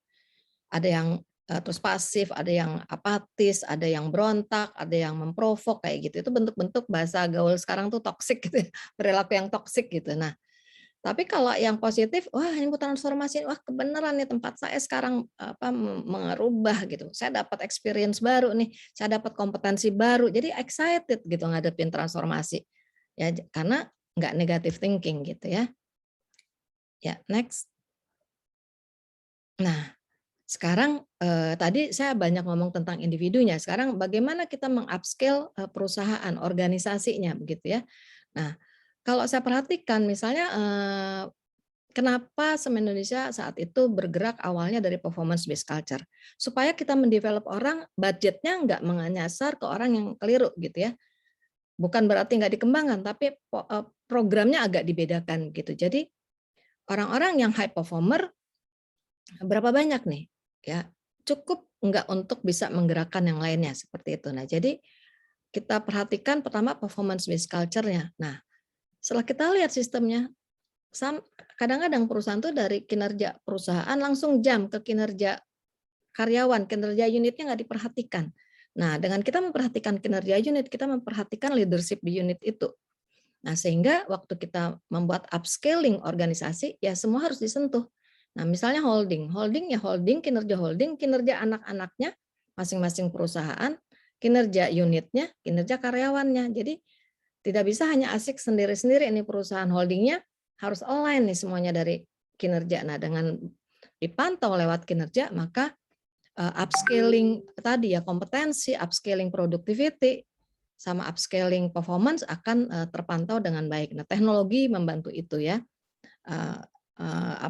Ada yang terus pasif, ada yang apatis, ada yang berontak, ada yang memprovok kayak gitu. Itu bentuk-bentuk bahasa gaul sekarang tuh toksik gitu, ya, perilaku yang toksik gitu. Nah, tapi kalau yang positif, wah ini transformasi, wah kebenaran nih tempat saya sekarang merubah gitu. Saya dapat experience baru nih, saya dapat kompetensi baru, jadi excited gitu ngadepin transformasi. Ya, karena nggak negative thinking gitu ya. Ya, next. Nah, sekarang tadi saya banyak ngomong tentang individunya. Sekarang bagaimana kita mengupscale perusahaan, organisasinya begitu ya. Nah, kalau saya perhatikan misalnya kenapa Semen Indonesia saat itu bergerak awalnya dari performance based culture, supaya kita mendevelop orang, budgetnya nggak menyasar ke orang yang keliru gitu ya. Bukan berarti nggak dikembangkan, tapi programnya agak dibedakan gitu. Jadi orang-orang yang high performer berapa banyak nih? Ya, cukup nggak untuk bisa menggerakkan yang lainnya seperti itu. Nah, jadi kita perhatikan pertama performance based culture-nya. Nah, setelah kita lihat sistemnya, kadang-kadang perusahaan tuh dari kinerja perusahaan langsung jam ke kinerja karyawan, kinerja unitnya nggak diperhatikan. Nah, dengan kita memperhatikan kinerja unit, kita memperhatikan leadership di unit itu. Nah, sehingga waktu kita membuat upscaling organisasi, ya semua harus disentuh. Nah, misalnya holding, kinerja anak-anaknya, masing-masing perusahaan, kinerja unitnya, kinerja karyawannya. Jadi tidak bisa hanya asik sendiri-sendiri, ini perusahaan holdingnya harus align nih semuanya dari kinerja. Nah, dengan dipantau lewat kinerja, maka upscaling tadi ya kompetensi, upscaling productivity, sama upscaling performance akan terpantau dengan baik. Nah, teknologi membantu itu ya.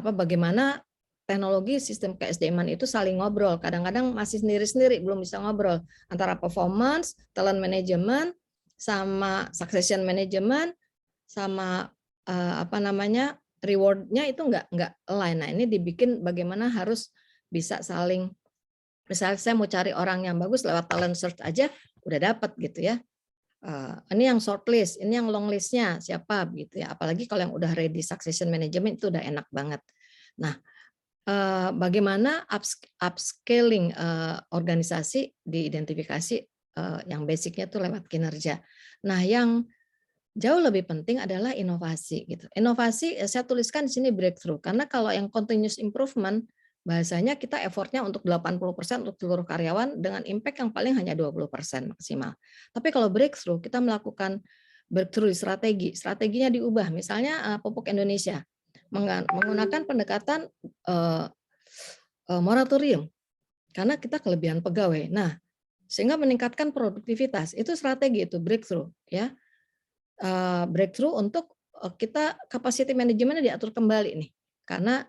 Bagaimana teknologi sistem ke-SDM-an itu saling ngobrol. Kadang-kadang masih sendiri-sendiri, belum bisa ngobrol antara performance, talent management, sama succession management, sama reward-nya itu nggak align. Nah, ini dibikin bagaimana harus bisa saling. Misalnya saya mau cari orang yang bagus lewat talent search aja udah dapat gitu ya. Ini yang shortlist, ini yang long listnya siapa gitu ya. Apalagi kalau yang udah ready succession management itu udah enak banget. Nah, bagaimana upscaling organisasi diidentifikasi yang basicnya itu lewat kinerja. Nah, yang jauh lebih penting adalah inovasi gitu. Inovasi saya tuliskan di sini breakthrough karena kalau yang continuous improvement bahasanya kita effortnya untuk 80% untuk seluruh karyawan dengan impact yang paling hanya 20% maksimal. Tapi kalau breakthrough, kita melakukan breakthrough di strategi. Strateginya diubah. Misalnya Pupuk Indonesia menggunakan pendekatan moratorium karena kita kelebihan pegawai. Nah, sehingga meningkatkan produktivitas. Itu strategi, itu breakthrough ya. Breakthrough untuk kita capacity manajemennya diatur kembali nih. Karena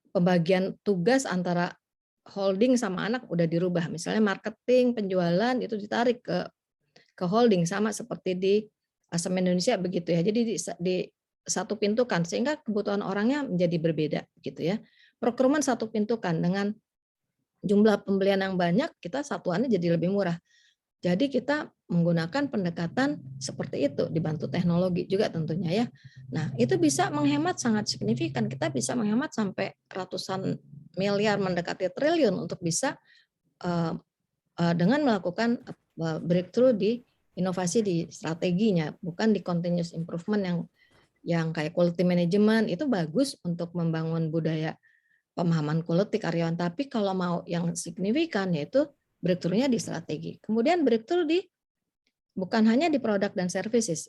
pembagian tugas antara holding sama anak udah dirubah. Misalnya marketing, penjualan itu ditarik ke holding sama seperti di Semen Indonesia begitu ya. Jadi di satu pintu kan sehingga kebutuhan orangnya menjadi berbeda gitu ya. Procurement satu pintu kan dengan jumlah pembelian yang banyak kita satuannya jadi lebih murah. Jadi kita menggunakan pendekatan seperti itu, dibantu teknologi juga tentunya ya. Nah, itu bisa menghemat sangat signifikan. Kita bisa menghemat sampai ratusan miliar mendekati triliun untuk bisa dengan melakukan breakthrough di inovasi di strateginya, bukan di continuous improvement yang kayak quality management itu bagus untuk membangun budaya pemahaman quality karyawan. Tapi kalau mau yang signifikan yaitu breakthrough-nya di strategi. Kemudian breakthrough bukan hanya di produk dan services.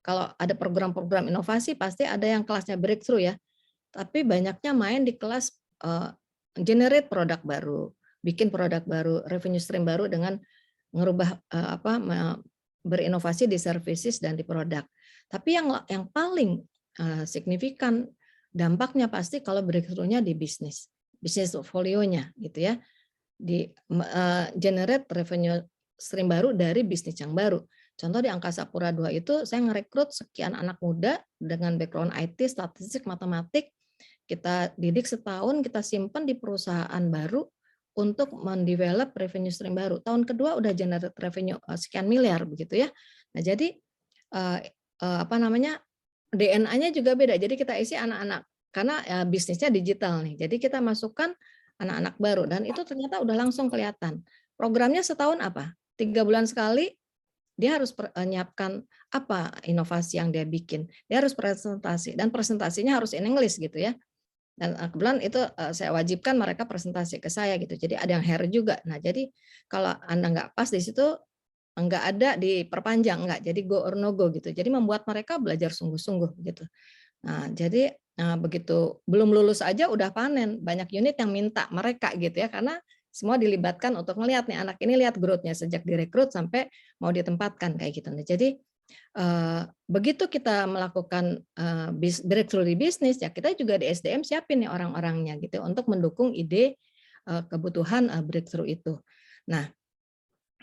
Kalau ada program-program inovasi pasti ada yang kelasnya breakthrough ya. Tapi banyaknya main di kelas generate produk baru, bikin produk baru, revenue stream baru dengan merubah berinovasi di services dan di produk. Tapi yang paling signifikan dampaknya pasti kalau breakthrough-nya di bisnis portfolio-nya gitu ya. Di generate revenue stream baru dari bisnis yang baru. Contoh di Angkasa Pura II itu saya ngerekrut sekian anak muda dengan background IT, statistik, matematik. Kita didik setahun, kita simpan di perusahaan baru untuk mendevelop revenue stream baru. Tahun kedua udah generate revenue sekian miliar begitu ya. Nah, jadi apa namanya, DNA-nya juga beda. Jadi kita isi anak-anak karena bisnisnya digital nih. Jadi kita masukkan anak-anak baru dan itu ternyata udah langsung kelihatan. Programnya setahun apa? 3 bulan sekali dia harus menyiapkan apa inovasi yang dia bikin. Dia harus presentasi dan presentasinya harus in English gitu ya. Dan kebetulan itu saya wajibkan mereka presentasi ke saya gitu. Jadi ada yang hair juga. Nah, jadi kalau Anda nggak pas di situ nggak ada diperpanjang, nggak. Jadi go or no go gitu. Jadi membuat mereka belajar sungguh-sungguh gitu. Nah, jadi begitu belum lulus aja udah panen. Banyak unit yang minta mereka gitu ya, karena semua dilibatkan untuk melihat nih anak ini lihat growth-nya sejak direkrut sampai mau ditempatkan kayak gitu. Nah, jadi begitu kita melakukan breakthrough di bisnis ya kita juga di SDM siapin nih orang-orangnya gitu untuk mendukung ide kebutuhan breakthrough itu. Nah,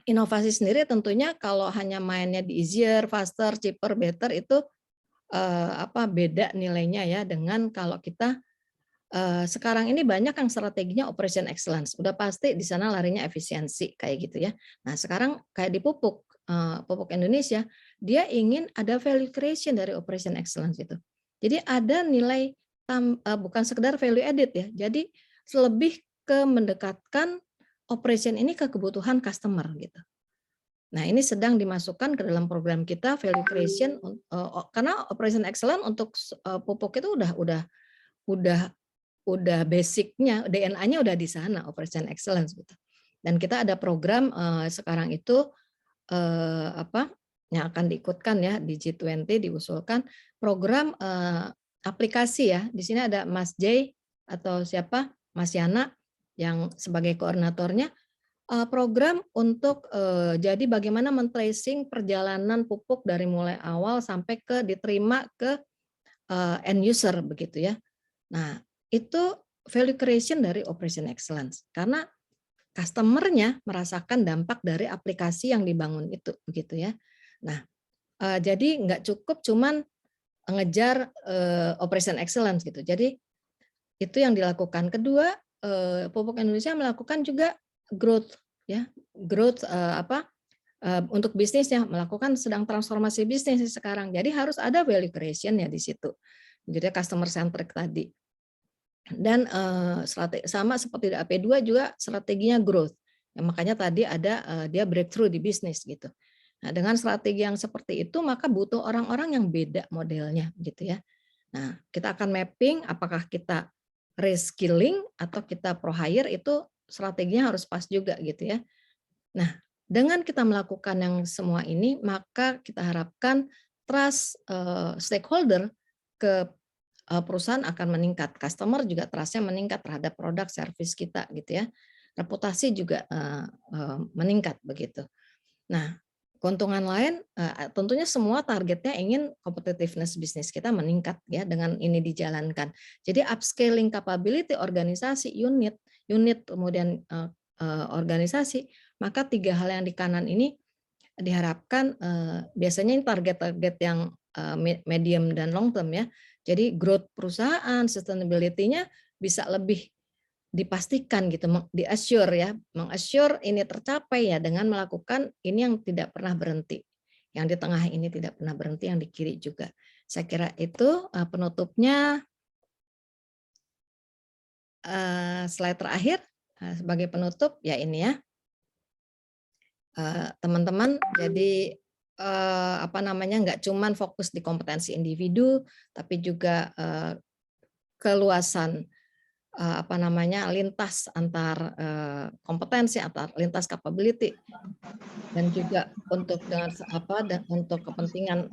inovasi sendiri tentunya kalau hanya mainnya di easier, faster, cheaper, better itu beda nilainya ya dengan kalau kita sekarang ini banyak yang strateginya operation excellence. Udah pasti di sana larinya efisiensi kayak gitu ya. Nah, sekarang kayak di pupuk Indonesia, dia ingin ada value creation dari operation excellence itu. Jadi ada nilai bukan sekedar value added ya. Jadi lebih ke mendekatkan operation ini ke kebutuhan customer gitu. Nah, ini sedang dimasukkan ke dalam program kita value creation karena operation excellence untuk pupuk itu udah basicnya, DNA-nya udah di sana operation excellence gitu. Dan kita ada program sekarang itu yang akan diikutkan ya di G20 diusulkan program aplikasi ya. Di sini ada Mas J atau siapa Mas Yana yang sebagai koordinatornya program untuk jadi bagaimana men-tracing perjalanan pupuk dari mulai awal sampai ke diterima ke end user begitu ya. Nah, itu value creation dari operation excellence karena customer-nya merasakan dampak dari aplikasi yang dibangun itu begitu ya. Nah, jadi nggak cukup cuman ngejar operation excellence gitu. Jadi itu yang dilakukan. Kedua, Pupuk Indonesia melakukan juga growth ya, growth untuk bisnisnya melakukan sedang transformasi bisnis sekarang. Jadi harus ada value creation ya di situ. Jadi customer centric tadi. Dan sama seperti di AP2 juga strateginya growth. Ya, makanya tadi ada dia breakthrough di bisnis gitu. Nah, dengan strategi yang seperti itu maka butuh orang-orang yang beda modelnya gitu ya. Nah, kita akan mapping apakah kita reskilling atau kita pro hire itu strateginya harus pas juga gitu ya. Nah, dengan kita melakukan yang semua ini maka kita harapkan trust stakeholder ke perusahaan akan meningkat, customer juga trust-nya meningkat terhadap produk service kita gitu ya. Reputasi juga meningkat begitu. Nah, keuntungan lain tentunya semua targetnya ingin competitiveness bisnis kita meningkat ya dengan ini dijalankan. Jadi upscaling capability organisasi unit kemudian organisasi, maka 3 hal yang di kanan ini diharapkan biasanya ini target-target yang medium dan long term ya. Jadi growth perusahaan, sustainability-nya bisa lebih dipastikan gitu, di-assure ya, meng-assure ini tercapai ya dengan melakukan ini yang tidak pernah berhenti. Yang di tengah ini tidak pernah berhenti, yang di kiri juga. Saya kira itu penutupnya. Slide terakhir sebagai penutup ya ini ya. Teman-teman, jadi nggak cuman fokus di kompetensi individu, tapi juga keluasan lintas antar kompetensi, antar lintas capability, dan juga untuk untuk kepentingan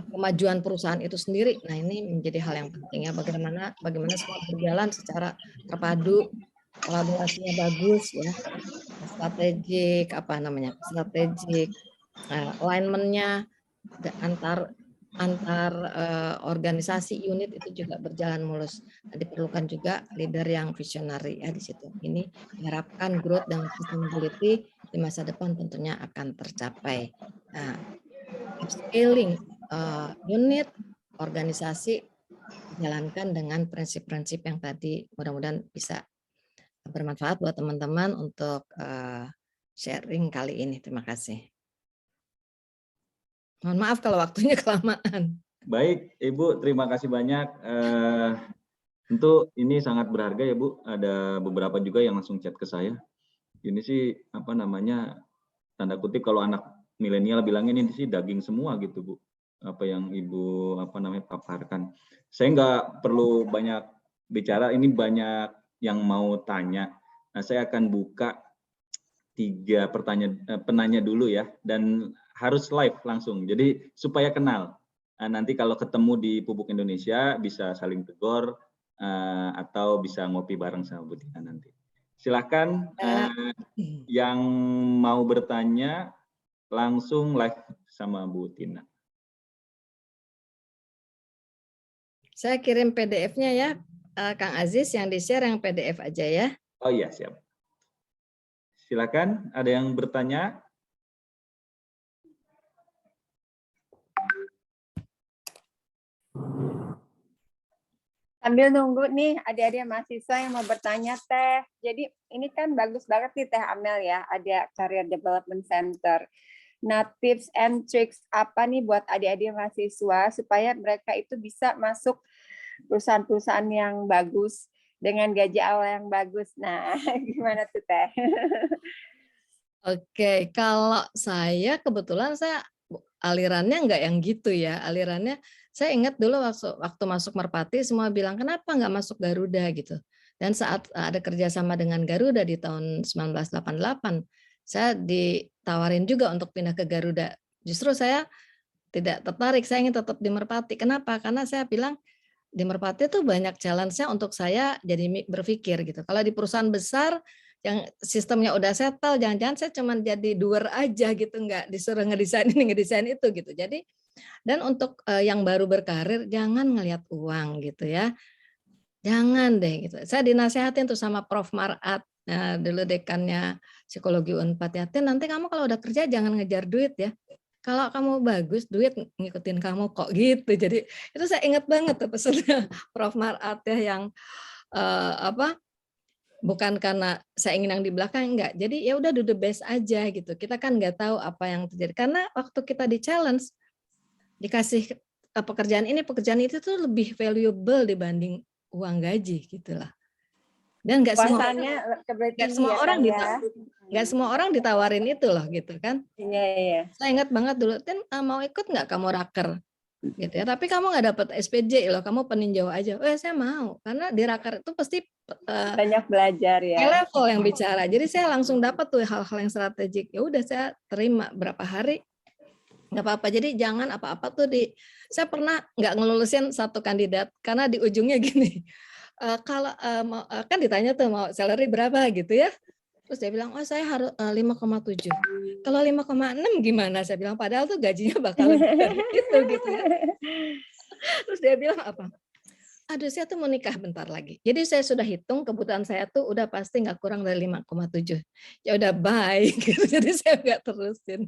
kemajuan perusahaan itu sendiri. Nah, ini menjadi hal yang penting ya, bagaimana semua berjalan secara terpadu, kolaborasinya bagus ya, strategik alignment-nya antar organisasi unit itu juga berjalan mulus. Nah, diperlukan juga leader yang visionary ya di situ. Ini diharapkan growth dan sustainability di masa depan tentunya akan tercapai. Nah, upscaling unit organisasi dijalankan dengan prinsip-prinsip yang tadi, mudah-mudahan bisa bermanfaat buat teman-teman untuk sharing kali ini. Terima kasih. Mohon maaf kalau waktunya kelamaan. Baik, Ibu, terima kasih banyak. Tentu ini sangat berharga ya Bu. Ada beberapa juga yang langsung chat ke saya. Ini sih apa namanya, tanda kutip kalau anak milenial bilangnya ini sih daging semua gitu Bu. Apa yang Ibu apa namanya paparkan. Saya nggak perlu banyak bicara. Ini banyak yang mau tanya. Nah, saya akan buka 3 penanya dulu ya, dan harus live langsung. Jadi supaya kenal. Nanti kalau ketemu di Pupuk Indonesia bisa saling tegur atau bisa ngopi bareng sama Bu Tina nanti. Silahkan yang mau bertanya langsung live sama Bu Tina. Saya kirim PDF-nya ya, Kang Aziz, yang di-share yang PDF aja ya. Oh iya, siap. Silakan, ada yang bertanya? Sambil nunggu nih adik-adik mahasiswa yang mau bertanya Teh. Jadi ini kan bagus banget nih Teh Amel ya, ada Career Development Center. Nah, tips and tricks apa nih buat adik-adik mahasiswa supaya mereka itu bisa masuk perusahaan-perusahaan yang bagus dengan gaji awal yang bagus. Nah, gimana tuh Teh? Oke, kalau saya kebetulan saya alirannya enggak yang gitu ya. Alirannya saya ingat dulu waktu masuk Merpati semua bilang kenapa enggak masuk Garuda gitu. Dan saat ada kerjasama dengan Garuda di tahun 1988, saya ditawarin juga untuk pindah ke Garuda. Justru saya tidak tertarik, saya ingin tetap di Merpati. Kenapa? Karena saya bilang di Merpati itu banyak challenge-nya untuk saya jadi berpikir gitu. Kalau di perusahaan besar yang sistemnya udah settle, jangan-jangan saya cuma jadi doer aja gitu, nggak disuruh ngedesain ini, ngedesain itu gitu. Jadi, dan untuk yang baru berkarir, jangan ngelihat uang gitu ya. Jangan deh gitu. Saya dinasehatin tuh sama Prof. Marat, dulu dekannya psikologi Unpad ya. Nanti kamu kalau udah kerja jangan ngejar duit ya. Kalau kamu bagus, duit ngikutin kamu kok gitu. Jadi itu saya ingat banget tuh pesannya Prof. Marat ya yang bukan karena saya ingin yang di belakang, enggak. Jadi ya udah do the best aja gitu. Kita kan nggak tahu apa yang terjadi. Karena waktu kita di challenge, dikasih pekerjaan itu tuh lebih valuable dibanding uang gaji gitulah. Dan nggak semua orang ditawarin itu loh gitu kan. Iya. Saya ingat banget dulu, mau ikut nggak kamu raker? Gitu ya, tapi kamu nggak dapat SPJ loh, kamu peninjau aja. Saya mau, karena di raker itu pasti banyak belajar ya. Level yang bicara. Jadi saya langsung dapat tuh hal-hal yang strategik. Ya udah saya terima berapa hari, nggak apa-apa. Jadi jangan apa-apa tuh saya pernah nggak ngelulusin satu kandidat karena di ujungnya gini. Kalau kan ditanya tuh mau salary berapa gitu ya. Terus dia bilang, oh saya harus 5,7. Kalau 5,6 gimana? Saya bilang, padahal tuh gajinya bakal lebih dari itu gitu ya. Terus dia bilang apa? Aduh, saya tuh mau nikah bentar lagi. Jadi saya sudah hitung kebutuhan saya tuh udah pasti nggak kurang dari 5,7. Ya udah baik gitu. Jadi saya nggak terusin.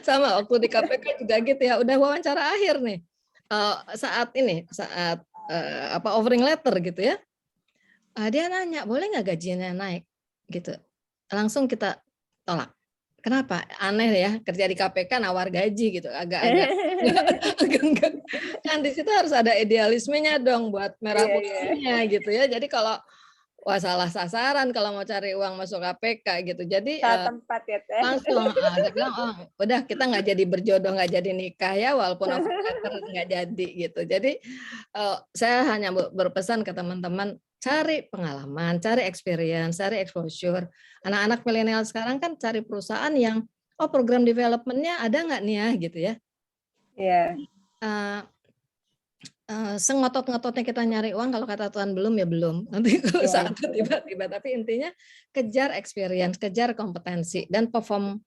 Sama waktu di KPK juga gitu ya. Udah wawancara akhir nih. Saat offering letter gitu ya. Dia nanya, boleh nggak gajinya naik? Gitu. Langsung kita tolak. Kenapa? Aneh ya, kerja di KPK nawar gaji gitu, agak-agak. Kan di situ harus ada idealismenya dong buat merah putihnya gitu ya. Jadi kalau salah sasaran kalau mau cari uang masuk KPK gitu. Jadi tempat ya Teh. Langsung dia bilang, udah kita nggak jadi berjodoh, nggak jadi nikah ya, walaupun nggak jadi gitu. Jadi saya hanya berpesan ke teman-teman, cari pengalaman, cari experience, cari exposure. Anak-anak milenial sekarang kan cari perusahaan yang program development-nya ada nggak nih ya gitu ya. Iya. Sengotot-ngototnya kita nyari uang, kalau kata Tuhan belum ya belum. Nanti kalau saat tiba-tiba, tapi intinya kejar experience, kejar kompetensi dan perform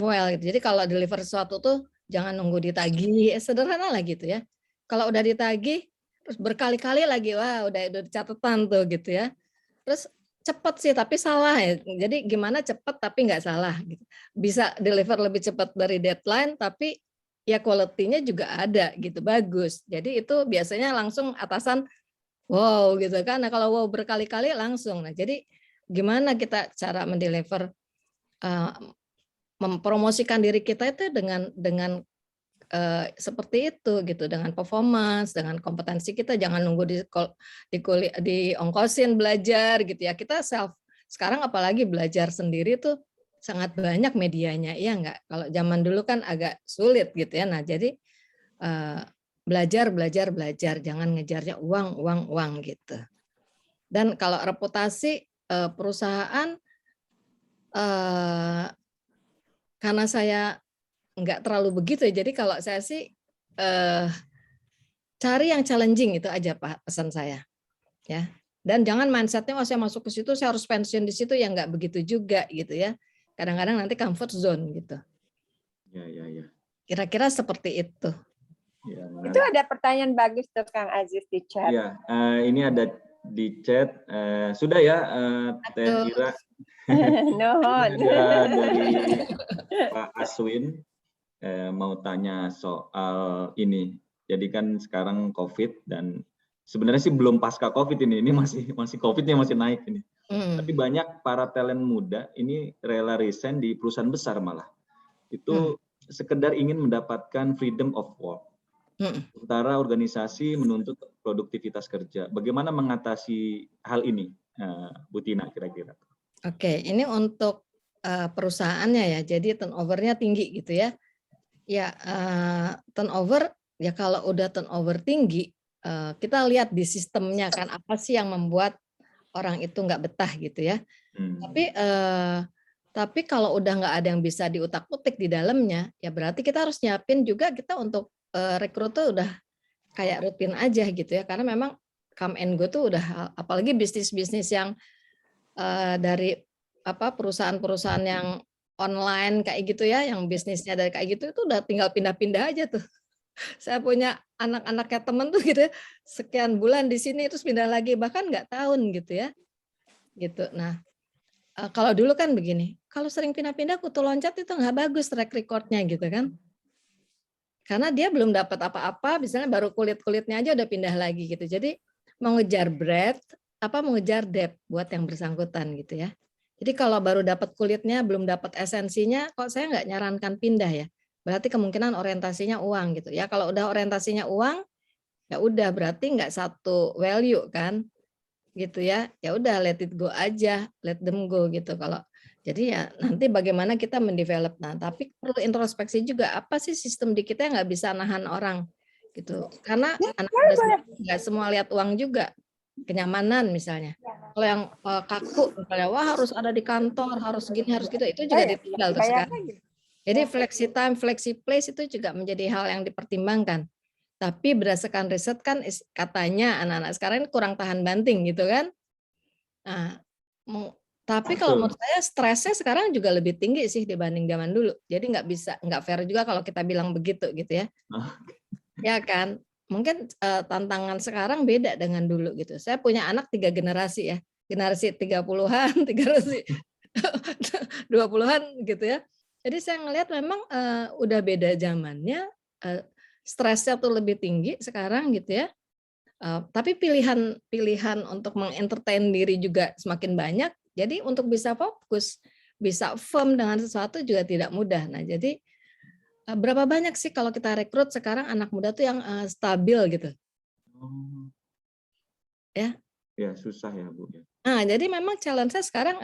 well gitu. Jadi kalau deliver sesuatu tuh jangan nunggu ditagih, sederhana lah gitu ya. Kalau udah ditagih terus berkali-kali lagi, wah udah catatan tuh gitu ya. Terus cepat sih tapi salah ya. Jadi gimana cepat tapi nggak salah gitu. Bisa deliver lebih cepat dari deadline tapi ya quality-nya juga ada gitu, bagus. Jadi itu biasanya langsung atasan wow gitu kan. Nah kalau wow berkali-kali langsung. Nah jadi gimana kita cara mendeliver mempromosikan diri kita itu dengan seperti itu gitu, dengan performance, dengan kompetensi kita. Jangan nunggu diongkosin belajar gitu ya. Kita sekarang apalagi belajar sendiri tuh sangat banyak medianya, iya enggak? Kalau zaman dulu kan agak sulit gitu ya. Nah, jadi belajar, jangan ngejarnya uang gitu. Dan kalau reputasi perusahaan, karena saya nggak terlalu begitu ya, jadi kalau saya sih cari yang challenging itu aja Pak, pesan saya ya. Dan jangan mindsetnya saya masuk ke situ saya harus pensiun di situ, ya nggak begitu juga gitu ya. Kadang-kadang nanti comfort zone gitu. Ya. Kira-kira seperti itu. Ya, itu ada pertanyaan bagus tuh Kang Aziz di chat. Ya, ini ada di chat. Sudah ya, Teh Ira. Nuhun. Ada dari Pak Aswin mau tanya soal ini. Jadi kan sekarang COVID dan sebenarnya sih belum pasca COVID ini masih COVID-nya masih naik ini. Tapi banyak para talent muda ini rela resign di perusahaan besar malah. Itu sekedar ingin mendapatkan freedom of work. Sementara organisasi menuntut produktivitas kerja. Bagaimana mengatasi hal ini, Bu Tina kira-kira? Oke, ini untuk perusahaannya ya. Jadi turnover-nya tinggi gitu ya. Ya, turnover ya, kalau udah turnover tinggi, kita lihat di sistemnya kan apa sih yang membuat orang itu nggak betah gitu ya. Tapi kalau udah nggak ada yang bisa diutak-utik di dalamnya, ya berarti kita harus nyiapin juga kita untuk rekrut tuh udah kayak rutin aja gitu ya. Karena memang come and go tuh udah, apalagi bisnis-bisnis yang dari perusahaan-perusahaan yang online kayak gitu ya, yang bisnisnya dari kayak gitu itu udah tinggal pindah-pindah aja tuh. Saya punya anak-anaknya temen tuh gitu ya, sekian bulan di sini terus pindah lagi, bahkan nggak tahun gitu ya. Gitu. Nah, kalau dulu kan begini, kalau sering pindah-pindah kutu loncat itu nggak bagus track record-nya gitu kan. Karena dia belum dapat apa-apa, misalnya baru kulit-kulitnya aja udah pindah lagi gitu. Jadi mengejar breadth, mengejar depth buat yang bersangkutan gitu ya. Jadi kalau baru dapat kulitnya, belum dapat esensinya, kok saya nggak nyarankan pindah ya. Berarti kemungkinan orientasinya uang gitu ya. Kalau udah orientasinya uang, ya udah berarti nggak satu value kan, gitu ya. Ya udah let it go aja, let them go gitu. Kalau jadi ya nanti bagaimana kita mendevelop. Nah, tapi perlu introspeksi juga apa sih sistem di kita yang nggak bisa nahan orang gitu. Karena anak muda nggak semua lihat uang juga. Kenyamanan misalnya. Kalau yang kaku misalnya, wah harus ada di kantor, harus gini, harus gitu, itu juga ditinggal tuh sekarang. Jadi flexi time, flexi place itu juga menjadi hal yang dipertimbangkan. Tapi berdasarkan riset kan katanya anak-anak sekarang kurang tahan banting gitu kan. Nah, tapi kalau menurut saya stresnya sekarang juga lebih tinggi sih dibanding zaman dulu. Jadi nggak fair juga kalau kita bilang begitu gitu ya. Ya kan. Mungkin tantangan sekarang beda dengan dulu gitu. Saya punya anak 3 generasi ya. Generasi 30-an, generasi 20-an gitu ya. Jadi saya ngelihat memang udah beda zamannya, stresnya tuh lebih tinggi sekarang gitu ya. Tapi pilihan untuk mengentertain diri juga semakin banyak. Jadi untuk bisa fokus, bisa firm dengan sesuatu juga tidak mudah. Nah, jadi berapa banyak sih kalau kita rekrut sekarang anak muda tuh yang stabil gitu? Ya. Ya susah ya Bu. Nah, jadi memang challenge-nya sekarang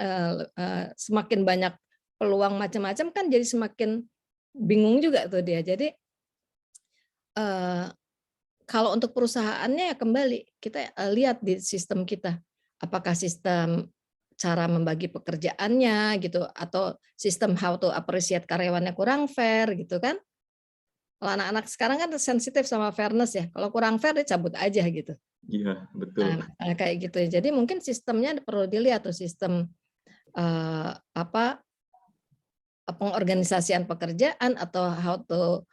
semakin banyak peluang macam-macam kan, jadi semakin bingung juga tuh dia. Jadi kalau untuk perusahaannya ya kembali kita lihat di sistem kita, apakah sistem cara membagi pekerjaannya gitu, atau sistem how to appreciate karyawannya kurang fair gitu kan. Kalau anak-anak sekarang kan sensitif sama fairness ya, kalau kurang fair dia cabut aja gitu. Iya betul. Nah, kayak gitu ya. Jadi mungkin sistemnya perlu dilihat tuh, sistem pengorganisasian pekerjaan atau how to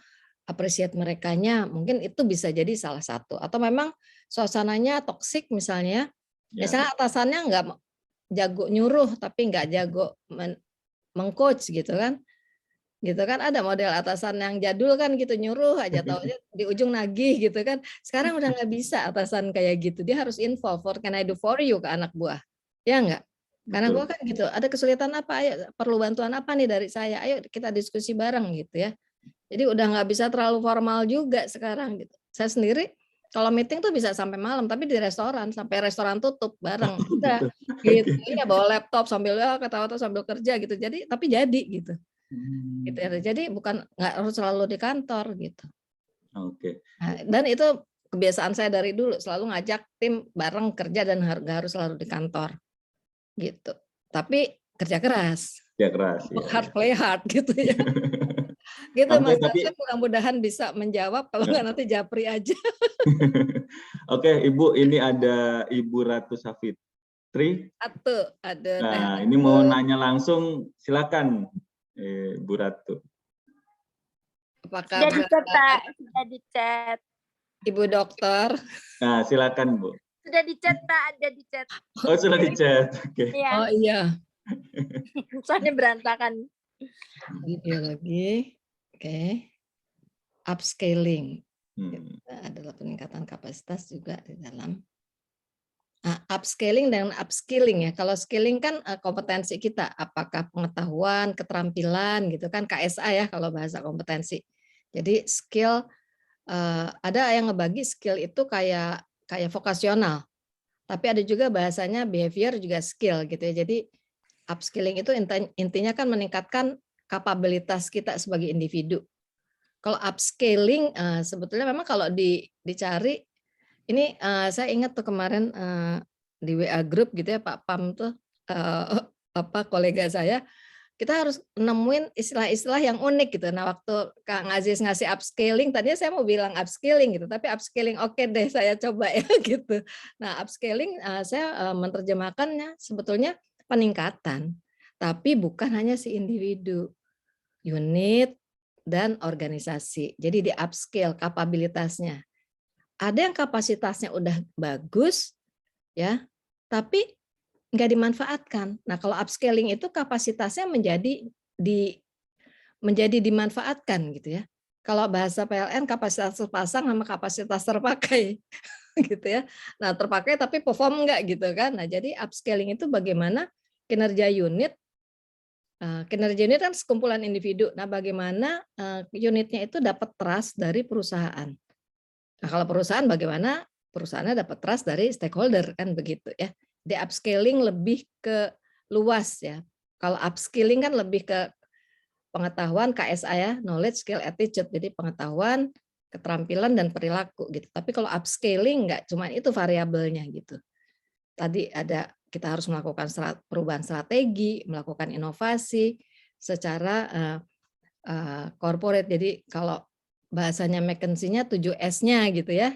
appreciate merekanya, mungkin itu bisa jadi salah satu. Atau memang suasananya toksik misalnya, misalnya atasannya nggak jago nyuruh tapi nggak jago mengcoach gitu kan. Gitu kan, ada model atasan yang jadul kan gitu, nyuruh aja taunya di ujung nagih gitu kan. Sekarang udah nggak bisa atasan kayak gitu, dia harus involve, what can I do for you ke anak buah, ya enggak? Karena Betul. gue kan gitu, ada kesulitan apa, ayo perlu bantuan apa nih dari saya, ayo kita diskusi bareng gitu ya. Jadi udah nggak bisa terlalu formal juga sekarang gitu. Saya sendiri kalau meeting tuh bisa sampai malam, tapi di restoran sampai restoran tutup bareng, udah gitu. Ya bawa laptop sambil ketawa-tawa sambil kerja gitu. Jadi tapi jadi gitu. Gitu ya. Jadi bukan nggak harus selalu di kantor gitu. Oke. Nah, dan itu kebiasaan saya dari dulu, selalu ngajak tim bareng kerja dan nggak harus selalu di kantor gitu. Tapi kerja keras. Ya keras. Work hard, play hard gitu ya. Gitu Sampai Mas, tapi saya mudah-mudahan bisa menjawab, kalau nggak nanti japri aja. Oke, Ibu, ini ada Ibu Ratu Safitri. Ada Teh Nah, Atu. ini mau nanya langsung, silakan Ibu Ratu. Apa Sudah kabar? dicetak, sudah dicat. Ibu dokter. Nah, silakan Bu. Sudah dicetak, ada dicat. Oh, sudah dicat. Oke. Iya. Oh iya. Soalnya berantakan. Biologi. Oke. Upscaling. Adalah peningkatan kapasitas juga di dalam. Nah, upscaling dan upskilling ya. Kalau skilling kan kompetensi kita, apakah pengetahuan, keterampilan gitu kan, KSA ya kalau bahasa kompetensi. Jadi skill, ada yang ngebagi skill itu kayak vokasional, tapi ada juga bahasanya behavior juga skill gitu ya. Jadi upskilling itu intinya kan meningkatkan kapabilitas kita sebagai individu. Kalau upscaling sebetulnya memang kalau dicari, ini saya ingat tuh kemarin di WA group gitu ya, Pak Pam tuh kolega saya, kita harus nemuin istilah-istilah yang unik gitu. Nah, waktu Kang Aziz ngasih upscaling, tadinya saya mau bilang upskilling gitu, tapi upscaling oke deh saya coba ya gitu. Nah, upscaling saya menerjemahkannya sebetulnya peningkatan, tapi bukan hanya si individu, unit dan organisasi. Jadi di upscale kapabilitasnya. Ada yang kapasitasnya udah bagus, ya, tapi nggak dimanfaatkan. Nah, kalau upscaling itu kapasitasnya menjadi dimanfaatkan gitu ya. Kalau bahasa PLN kapasitas terpasang sama kapasitas terpakai, gitu ya. Nah, terpakai tapi perform nggak gitu kan. Nah, jadi upscaling itu bagaimana kinerja unit kan sekumpulan individu. Nah, bagaimana unitnya itu dapat trust dari perusahaan. Nah, kalau perusahaan bagaimana perusahaannya dapat trust dari stakeholder kan begitu ya. Di upscaling lebih ke luas ya. Kalau upskilling kan lebih ke pengetahuan KSA ya, knowledge, skill, attitude. Jadi pengetahuan, keterampilan dan perilaku gitu. Tapi kalau upscaling nggak cuma itu variabelnya gitu. Tadi ada kita harus melakukan perubahan strategi, melakukan inovasi secara corporate. Jadi kalau bahasanya McKinsey-nya 7S-nya gitu ya.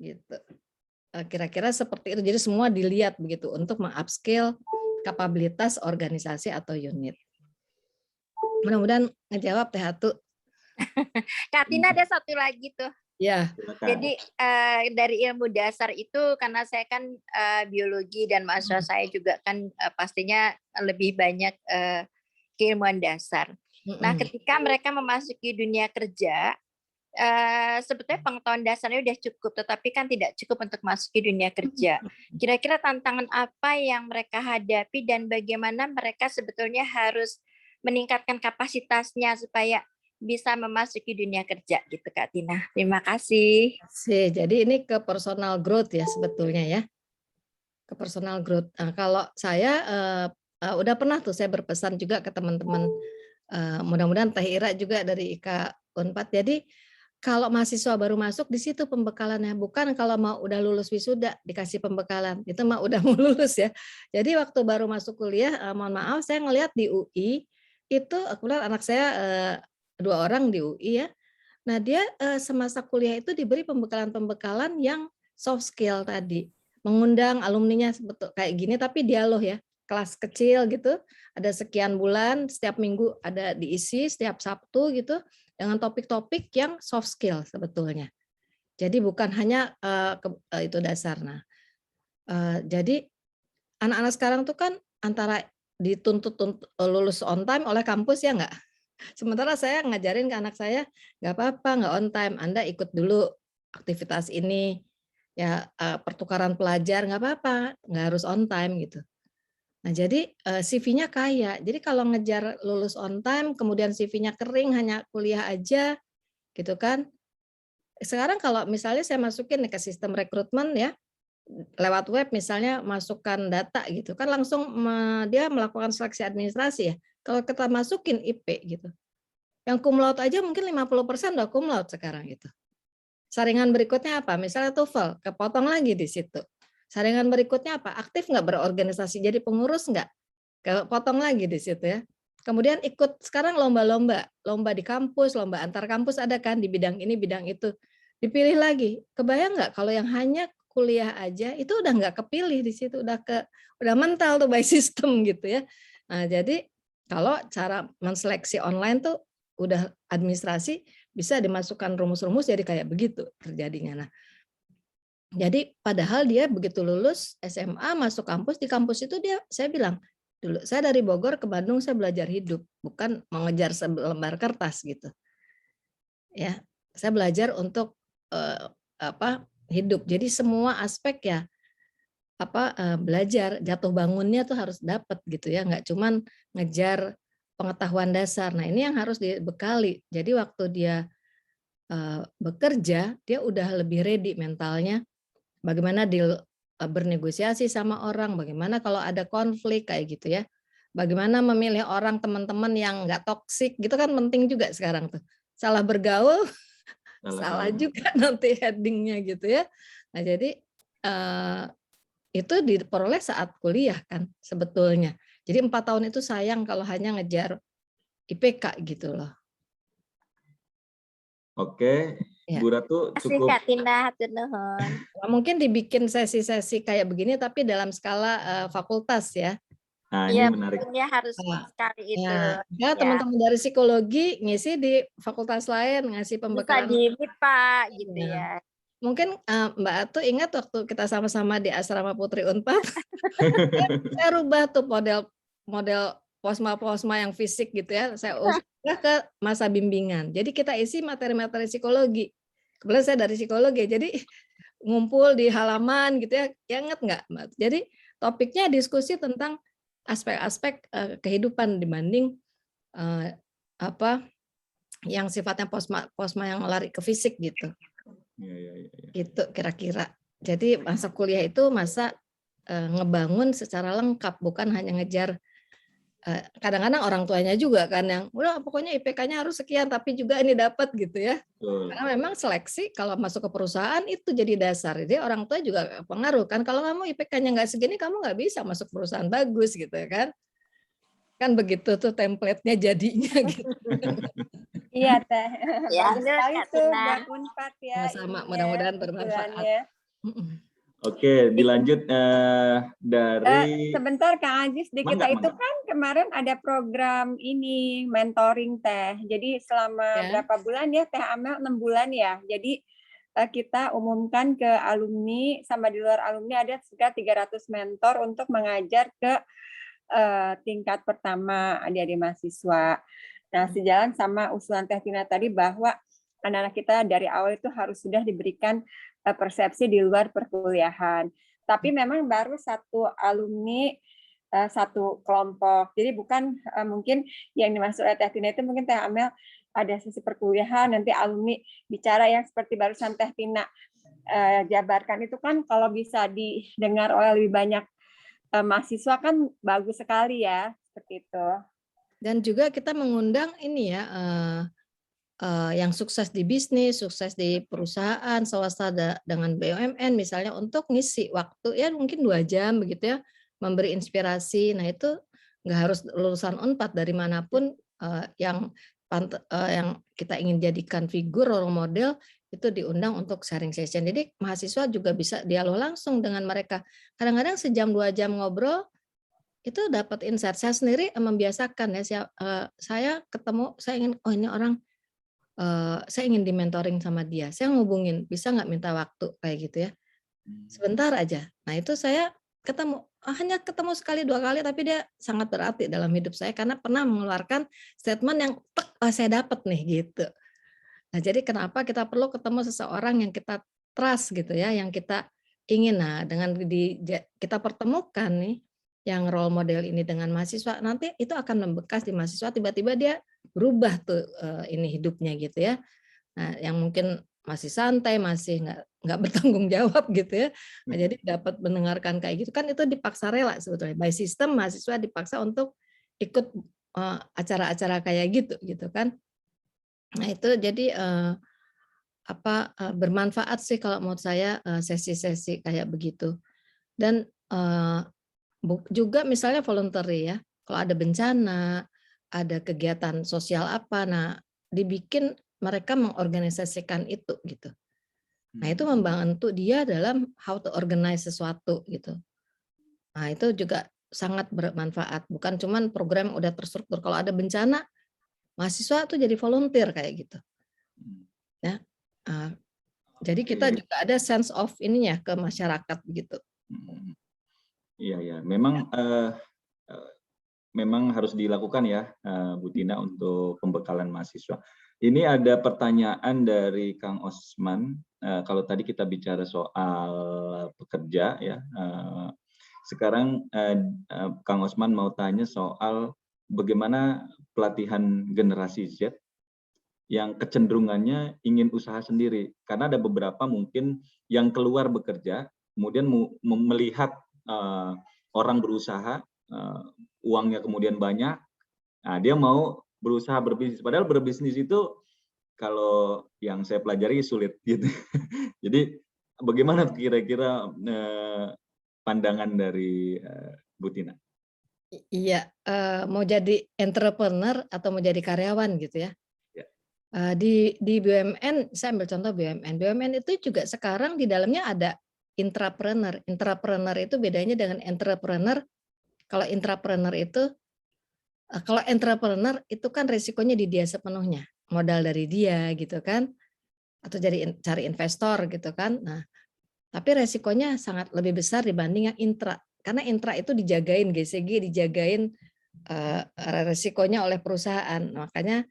Gitu. Kira-kira seperti itu. Jadi semua dilihat begitu untuk mengupscale kapabilitas organisasi atau unit. Mudah-mudahan ngejawab Teh Atu. Kak Tina ada satu lagi tuh. Ya. Jadi dari ilmu dasar itu karena saya kan biologi dan mahasiswa saya juga kan pastinya lebih banyak keilmuan dasar. Nah, ketika mereka memasuki dunia kerja, sebetulnya pengetahuan dasarnya udah cukup, tetapi kan tidak cukup untuk masuk ke dunia kerja. Kira-kira tantangan apa yang mereka hadapi dan bagaimana mereka sebetulnya harus meningkatkan kapasitasnya supaya bisa memasuki dunia kerja gitu Kak Tina. Terima kasih. Jadi ini ke personal growth ya sebetulnya ya. Ke personal growth. Nah, kalau saya udah pernah tuh saya berpesan juga ke teman-teman, mudah-mudahan Teh Ira juga dari IKA Unpad. Jadi kalau mahasiswa baru masuk di situ pembekalannya, bukan kalau mau udah lulus wisuda dikasih pembekalan, itu mah udah mau lulus ya. Jadi waktu baru masuk kuliah, mohon maaf saya ngelihat di UI itu kebetulan anak saya 2 orang di UI ya. Nah dia semasa kuliah itu diberi pembekalan-pembekalan yang soft skill tadi, mengundang alumninya betul kayak gini tapi dialog ya, kelas kecil gitu, ada sekian bulan setiap minggu ada diisi setiap Sabtu gitu. Dengan topik-topik yang soft skill sebetulnya. Jadi bukan hanya itu dasar. Nah, jadi anak-anak sekarang tuh kan antara dituntut lulus on time oleh kampus ya enggak. Sementara saya ngajarin ke anak saya nggak apa-apa nggak on time. Anda ikut dulu aktivitas ini ya pertukaran pelajar nggak apa-apa nggak harus on time gitu. Nah, jadi CV-nya kaya. Jadi kalau ngejar lulus on time, kemudian CV-nya kering, hanya kuliah aja, gitu kan. Sekarang kalau misalnya saya masukin nih ke sistem rekrutmen ya, lewat web misalnya masukkan data gitu kan langsung dia melakukan seleksi administrasi ya. Kalau kita masukin IP gitu. Yang cum laude aja mungkin 50% udah cum laude sekarang gitu. Saringan berikutnya apa? Misalnya TOEFL, kepotong lagi di situ. Saringan berikutnya apa? Aktif nggak berorganisasi, jadi pengurus nggak? Kepotong lagi di situ ya. Kemudian ikut sekarang lomba-lomba, lomba di kampus, lomba antar kampus ada kan di bidang ini, bidang itu. Dipilih lagi. Kebayang nggak kalau yang hanya kuliah aja itu udah nggak kepilih di situ, udah mental tuh by system gitu ya. Nah, jadi kalau cara menseleksi online tuh udah administrasi bisa dimasukkan rumus-rumus jadi kayak begitu terjadinya. Nah, jadi padahal dia begitu lulus SMA masuk kampus, di kampus itu saya bilang dulu saya dari Bogor ke Bandung saya belajar hidup, bukan mengejar selembar kertas gitu. Ya, saya belajar untuk hidup. Jadi semua aspek ya belajar, jatuh bangunnya tuh harus dapat gitu ya, nggak cuman ngejar pengetahuan dasar. Nah, ini yang harus dibekali. Jadi waktu dia bekerja, dia udah lebih ready mentalnya. Bagaimana bernegosiasi sama orang, bagaimana kalau ada konflik kayak gitu ya. Bagaimana memilih orang teman-teman yang nggak toksik, gitu kan penting juga sekarang tuh. Salah bergaul, salah juga nanti headingnya gitu ya. Nah, jadi itu diperoleh saat kuliah kan sebetulnya. Jadi 4 tahun itu sayang kalau hanya ngejar IPK gitu loh. Oke, Ya. Bu Ratu cukup. Kak Tina, hatur nuhun. Mungkin dibikin sesi-sesi kayak begini tapi dalam skala fakultas ya. Nah, Iya, ini menarik. mungkinnya harus sekali itu. Ya, teman-teman dari psikologi ngisi di fakultas lain ngasih Bisa pembekalan. di MIPA gitu ya. Mungkin Mbak Atu ingat waktu kita sama-sama di asrama Putri Unpad, saya rubah tuh model posma yang fisik gitu ya, saya ubah ke masa bimbingan. Jadi kita isi materi-materi psikologi. Kebetulan saya dari psikologi, jadi ngumpul di halaman gitu ya, ingat nggak Mbak? Jadi topiknya diskusi tentang aspek-aspek kehidupan dibanding yang sifatnya posma yang lari ke fisik gitu. Gitu kira-kira. Jadi masa kuliah itu masa ngebangun secara lengkap, bukan hanya ngejar. Kadang-kadang orang tuanya juga kan yang udah pokoknya IPK-nya harus sekian tapi juga ini dapat gitu ya. Karena memang seleksi kalau masuk ke perusahaan itu jadi dasar. Jadi orang tua juga pengaruh kan, kalau kamu IPK-nya nggak segini kamu nggak bisa masuk perusahaan bagus gitu ya kan. Kan begitu tuh template-nya jadinya gitu. Iya Teh, Ya, bagus sekali Kak tuh Tina. Mbak Unpad ya. Sama, mudah-mudahan bermanfaat. Oke, dilanjut dari. Sebentar Kang Ajis, di kita Mangga, itu mangga. kan kemarin ada program ini mentoring Teh. Jadi selama berapa bulan ya Teh Amel? 6 bulan ya. Jadi kita umumkan ke alumni sama di luar alumni ada sekitar 300 mentor untuk mengajar ke tingkat pertama adik-adik mahasiswa. Nah, sejalan sama usulan Teh Tina tadi bahwa anak-anak kita dari awal itu harus sudah diberikan persepsi di luar perkuliahan. Tapi memang baru satu alumni satu kelompok. Jadi bukan mungkin yang dimaksud oleh Teh Tina itu mungkin Teh Amel ada sesi perkuliahan, nanti alumni bicara yang seperti barusan Teh Tina jabarkan itu kan kalau bisa didengar oleh lebih banyak mahasiswa kan bagus sekali ya, seperti itu. Dan juga kita mengundang ini ya, yang sukses di bisnis, sukses di perusahaan, swasta dengan BUMN misalnya untuk ngisi waktu ya mungkin 2 jam begitu ya, memberi inspirasi. Nah itu nggak harus lulusan Unpad dari manapun yang kita ingin jadikan figur role model itu diundang untuk sharing session. Jadi mahasiswa juga bisa dialog langsung dengan mereka. Kadang-kadang sejam 2 jam ngobrol itu dapat insight. Saya sendiri membiasakan ya, saya ketemu, saya ingin oh ini orang saya ingin di-mentoring sama dia, saya ngehubungin, bisa nggak minta waktu kayak gitu ya, sebentar aja. Nah itu saya hanya ketemu sekali 2 kali, tapi dia sangat berarti dalam hidup saya karena pernah mengeluarkan statement yang saya dapat nih gitu. Nah jadi kenapa kita perlu ketemu seseorang yang kita trust gitu ya, yang kita ingin. Nah dengan kita pertemukan nih, yang role model ini dengan mahasiswa, nanti itu akan membekas di mahasiswa, tiba-tiba dia berubah tuh ini hidupnya gitu ya. Nah, yang mungkin masih santai, masih nggak bertanggung jawab gitu ya. Nah, jadi dapat mendengarkan kayak gitu kan itu dipaksa rela sebetulnya. By system mahasiswa dipaksa untuk ikut acara-acara kayak gitu kan. Nah, itu jadi bermanfaat sih kalau menurut saya sesi-sesi kayak begitu. Dan juga misalnya voluntary ya. Kalau ada bencana, ada kegiatan sosial apa, nah dibikin mereka mengorganisasikan itu gitu. Nah, itu membantu dia dalam how to organize sesuatu gitu. Nah, itu juga sangat bermanfaat. Bukan cuman program yang udah terstruktur. Kalau ada bencana, mahasiswa tuh jadi volunteer kayak gitu. Ya. Jadi kita juga ada sense of ininya ke masyarakat gitu. Iya, memang harus dilakukan ya, Bu Tina, untuk pembekalan mahasiswa. Ini ada pertanyaan dari Kang Osman. Kalau tadi kita bicara soal pekerja ya, sekarang Kang Osman mau tanya soal bagaimana pelatihan generasi Z yang kecenderungannya ingin usaha sendiri. Karena ada beberapa mungkin yang keluar bekerja, kemudian melihat orang berusaha, uangnya kemudian banyak, nah dia mau berusaha berbisnis. Padahal berbisnis itu kalau yang saya pelajari sulit gitu. Jadi bagaimana kira-kira pandangan dari Bu Tina? Iya, mau jadi entrepreneur atau mau jadi karyawan gitu ya. Di BUMN, saya ambil contoh BUMN. BUMN itu juga sekarang di dalamnya ada intrapreneur. Intrapreneur itu bedanya dengan entrepreneur. Kalau intrapreneur itu, kalau entrepreneur itu kan risikonya di dia sepenuhnya, modal dari dia gitu kan, atau cari investor gitu kan. Nah, tapi resikonya sangat lebih besar dibanding yang intra, karena intra itu dijagain GCG, dijagain resikonya oleh perusahaan. Makanya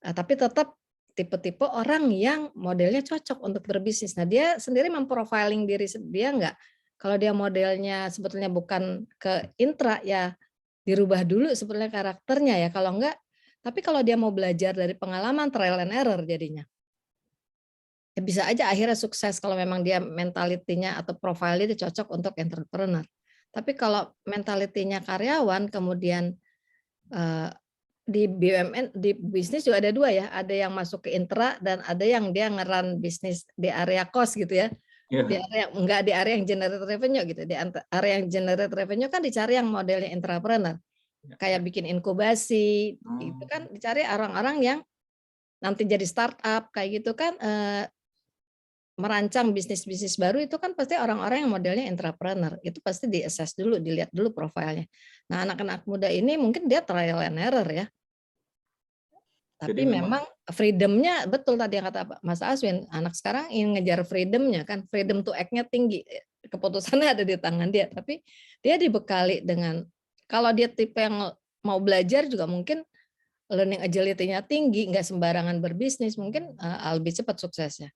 tapi tetap tipe-tipe orang yang modelnya cocok untuk berbisnis. Nah, dia sendiri memprofiling diri dia enggak. Kalau dia modelnya sebetulnya bukan ke intra, ya dirubah dulu sebetulnya karakternya ya. Kalau enggak, tapi kalau dia mau belajar dari pengalaman, trial and error jadinya. Ya bisa aja akhirnya sukses kalau memang dia mentalitinya atau profilnya dia cocok untuk entrepreneur. Tapi kalau mentalitinya karyawan, kemudian di BUMN, di bisnis juga ada dua ya, ada yang masuk ke intra dan ada yang dia ngeran bisnis di area cost gitu ya. Di area enggak di area yang generate revenue gitu. Di area yang generate revenue kan dicari yang modelnya entrepreneur. Kayak bikin inkubasi, itu kan dicari orang-orang yang nanti jadi startup kayak gitu kan, merancang bisnis-bisnis baru itu kan pasti orang-orang yang modelnya entrepreneur. Itu pasti di-assess dulu, dilihat dulu profilnya. Nah, anak-anak muda ini mungkin dia trial and error ya. Tapi memang freedom-nya betul tadi yang kata Mas Aswin, anak sekarang ingin ngejar freedom-nya kan, freedom to act-nya tinggi. Keputusannya ada di tangan dia, tapi dia dibekali dengan, kalau dia tipe yang mau belajar juga mungkin learning agility-nya tinggi, nggak sembarangan berbisnis, mungkin lebih cepat suksesnya.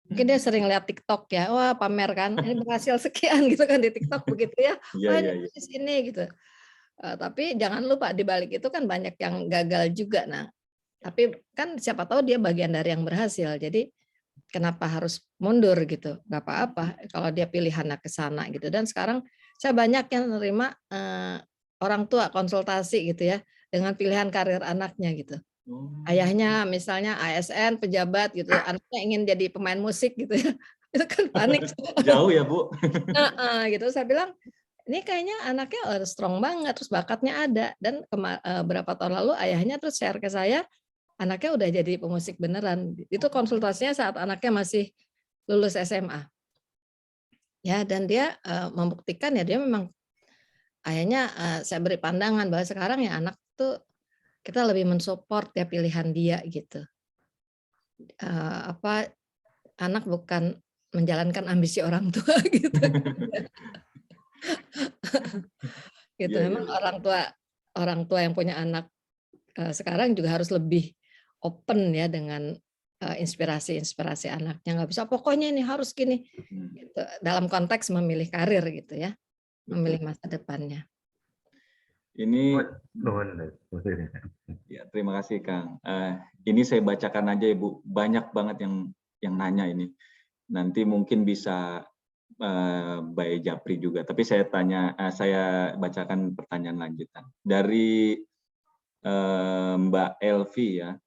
Mungkin dia sering lihat TikTok ya, wah pamer kan, ini berhasil sekian gitu kan di TikTok begitu ya, wah ini bisnis ini gitu. Tapi jangan lupa di balik itu kan banyak yang gagal juga. Nah, tapi kan siapa tahu dia bagian dari yang berhasil. Jadi kenapa harus mundur gitu? Gak apa-apa kalau dia pilihannya ke sana gitu. Dan sekarang saya banyak yang menerima orang tua konsultasi gitu ya dengan pilihan karir anaknya gitu. Ayahnya misalnya ASN, pejabat gitu, anaknya ingin jadi pemain musik gitu ya. Itu kan panik. Jauh ya, Bu. Gitu. Saya bilang, ini kayaknya anaknya strong banget, terus bakatnya ada. Dan berapa tahun lalu ayahnya terus share ke saya, anaknya udah jadi pemusik beneran. Itu konsultasinya saat anaknya masih lulus SMA. Ya, dan dia membuktikan ya dia memang ayahnya, saya beri pandangan bahwa sekarang ya anak tuh kita lebih mensupport ya pilihan dia gitu. Anak bukan menjalankan ambisi orang tua gitu. Gitu. Memang orang tua yang punya anak sekarang juga harus lebih open ya dengan inspirasi anaknya. Nggak bisa pokoknya ini harus gini gitu. Dalam konteks memilih karir gitu ya, memilih masa depannya. Ini ya, terima kasih Kang. Ini saya bacakan aja Ibu. Banyak banget yang nanya ini. Nanti mungkin bisa Mbak Japri juga. Tapi saya bacakan pertanyaan lanjutan dari Mbak Elvi ya.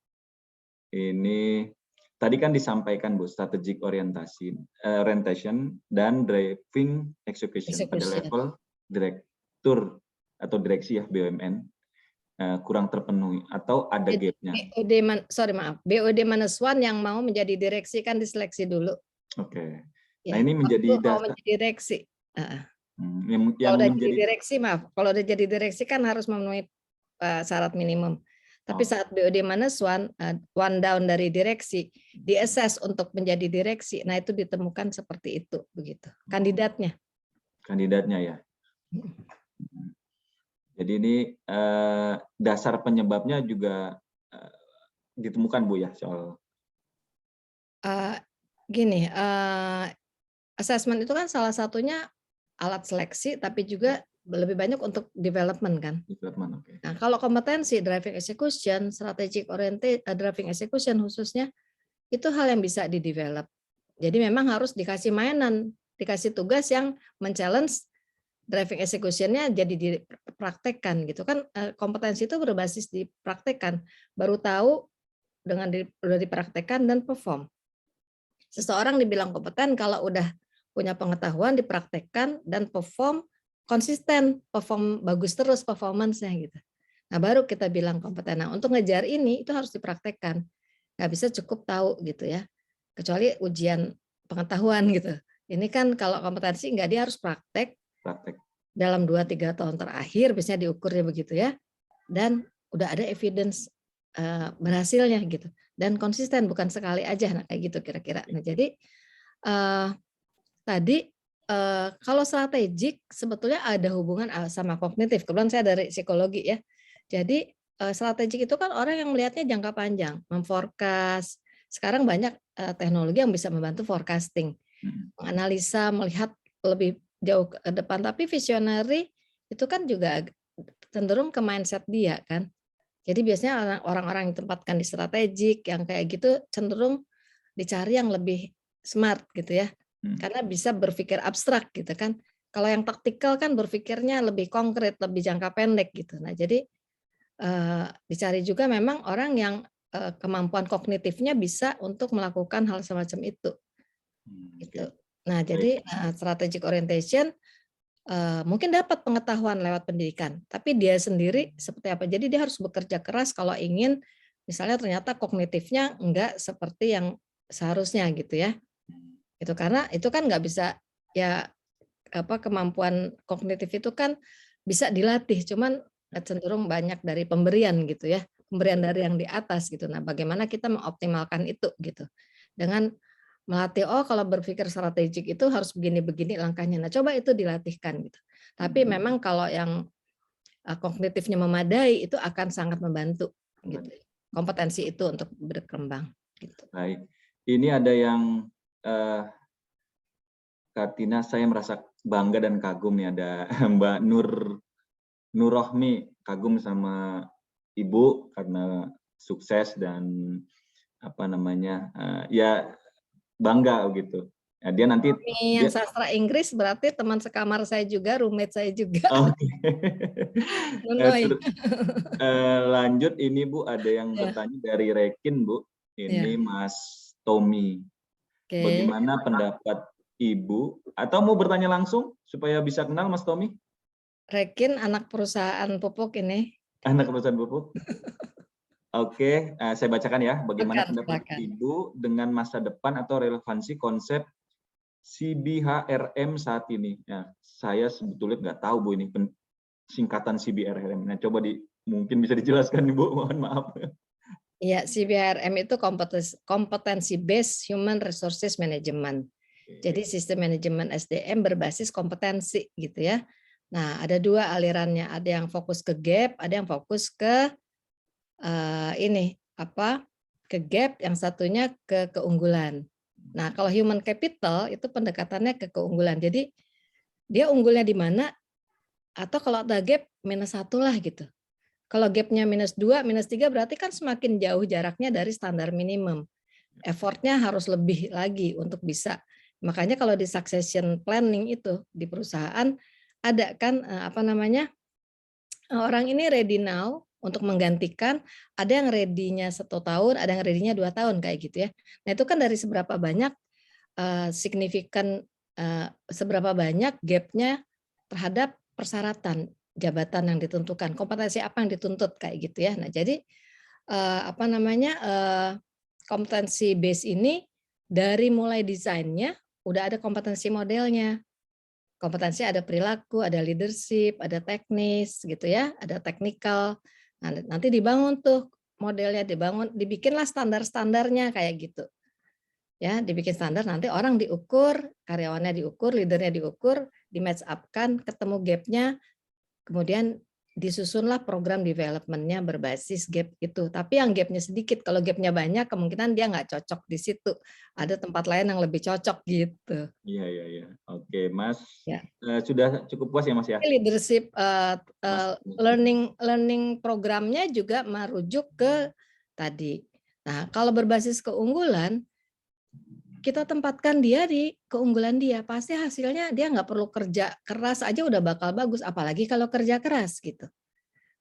Ini tadi kan disampaikan Bu, strategic orientation dan driving execution pada level direktur atau direksi ya BUMN kurang terpenuhi atau ada gapnya. BOD-1 yang mau menjadi direksi kan diseleksi dulu. Oke. Ya, Nah ini menjadi mau menjadi direksi. Yang Kalau udah menjadi jadi direksi, kalau udah jadi direksi kan harus memenuhi syarat minimum. Tapi saat BOD-1 one down dari direksi, di-assess untuk menjadi direksi, nah itu ditemukan seperti itu begitu. Kandidatnya. Kandidatnya ya. Jadi ini dasar penyebabnya juga ditemukan Bu ya soal. Gini, assessment itu kan salah satunya alat seleksi, tapi juga lebih banyak untuk development kan. Development, okay. Nah kalau kompetensi driving execution, strategic oriented driving execution khususnya, itu hal yang bisa di-develop. Jadi memang harus dikasih mainan, dikasih tugas yang men-challenge driving execution-nya jadi dipraktekkan gitu kan. Kompetensi itu berbasis dipraktekkan, baru tahu dengan udah dipraktekkan dan perform. Seseorang dibilang kompeten kalau udah punya pengetahuan, dipraktekkan dan perform konsisten, perform bagus terus performance-nya gitu. Nah baru kita bilang kompeten. Nah untuk ngejar ini itu harus dipraktekkan, nggak bisa cukup tahu gitu ya, kecuali ujian pengetahuan gitu. Ini kan kalau kompetensi nggak, dia harus praktek. Dalam 2-3 tahun terakhir biasanya diukurnya begitu ya, dan udah ada evidence berhasilnya gitu, dan konsisten, bukan sekali aja. Nah kayak gitu kira-kira. Nah jadi tadi kalau strategik sebetulnya ada hubungan sama kognitif. Kebetulan saya dari psikologi ya, jadi strategik itu kan orang yang melihatnya jangka panjang, memforecast. Sekarang banyak teknologi yang bisa membantu forecasting, menganalisa, melihat lebih jauh ke depan. Tapi visionary itu kan juga cenderung ke mindset dia kan. Jadi biasanya orang-orang yang ditempatkan di strategik yang kayak gitu cenderung dicari yang lebih smart gitu ya, karena bisa berpikir abstrak gitu kan. Kalau yang taktikal kan berpikirnya lebih konkret, lebih jangka pendek gitu. Nah jadi dicari juga memang orang yang kemampuan kognitifnya bisa untuk melakukan hal semacam itu. Gitu. Nah jadi strategic orientation mungkin dapat pengetahuan lewat pendidikan, tapi dia sendiri seperti apa. Jadi dia harus bekerja keras kalau ingin misalnya ternyata kognitifnya enggak seperti yang seharusnya gitu ya. Itu karena itu kan nggak bisa ya, kemampuan kognitif itu kan bisa dilatih, cuman cenderung banyak dari pemberian gitu ya, pemberian dari yang di atas gitu. Nah bagaimana kita mengoptimalkan itu gitu dengan melatih, kalau berpikir strategik itu harus begini-begini langkahnya. Nah coba itu dilatihkan gitu. Tapi memang kalau yang kognitifnya memadai itu akan sangat membantu gitu, kompetensi itu untuk berkembang gitu. Baik, ini ada yang Katina, saya merasa bangga dan kagum nih, ada Mbak Nurrohmi, kagum sama Ibu karena sukses dan apa namanya ya bangga gitu. Ya, dia nanti yang sastra Inggris berarti teman sekamar saya juga, roommate saya juga. Lanjut ini Bu, ada yang bertanya dari Rekin Bu. Ini Mas Tommy. Bagaimana pendapat Ibu? Atau mau bertanya langsung supaya bisa kenal Mas Tommy? Rekin anak perusahaan pupuk ini. Anak perusahaan pupuk. Oke, saya bacakan ya. Bagaimana pendapat Ibu dengan masa depan atau relevansi konsep CBHRM saat ini? Ya, saya sebetulnya nggak tahu Bu ini singkatan CBHRM. Nah, coba mungkin bisa dijelaskan Ibu. Mohon maaf. Ya, CBHRM itu competency based human resources management. Jadi sistem manajemen SDM berbasis kompetensi gitu ya. Nah, ada dua alirannya. Ada yang fokus ke gap, ada yang fokus ke ke gap, yang satunya ke keunggulan. Nah, kalau human capital itu pendekatannya ke keunggulan. Jadi dia unggulnya di mana, atau kalau ada gap -1 lah gitu. Kalau gapnya -2, -3 berarti kan semakin jauh jaraknya dari standar minimum. Effortnya harus lebih lagi untuk bisa. Makanya kalau di succession planning itu di perusahaan ada kan orang ini ready now untuk menggantikan, ada yang ready-nya 1 tahun, ada yang ready-nya 2 tahun kayak gitu ya. Nah itu kan dari seberapa banyak seberapa banyak gap-nya terhadap persyaratan jabatan yang ditentukan, kompetensi apa yang dituntut kayak gitu ya. Nah jadi kompetensi base ini dari mulai desainnya udah ada kompetensi modelnya. Kompetensi ada perilaku, ada leadership, ada teknis gitu ya, ada technical. Nah, nanti dibangun tuh modelnya, dibikinlah standar-standarnya kayak gitu. Ya, dibikin standar, nanti orang diukur, karyawannya diukur, leadernya diukur, di match up-kan, ketemu gap-nya, kemudian disusunlah program development-nya berbasis gap itu. Tapi yang gap-nya sedikit, kalau gap-nya banyak kemungkinan dia nggak cocok di situ. Ada tempat lain yang lebih cocok gitu. Iya. Oke, Mas. Ya. Sudah cukup puas ya, Mas ya? Leadership learning programnya juga merujuk ke tadi. Nah, kalau berbasis keunggulan, kita tempatkan dia di keunggulan dia, pasti hasilnya dia nggak perlu kerja keras aja udah bakal bagus, apalagi kalau kerja keras gitu.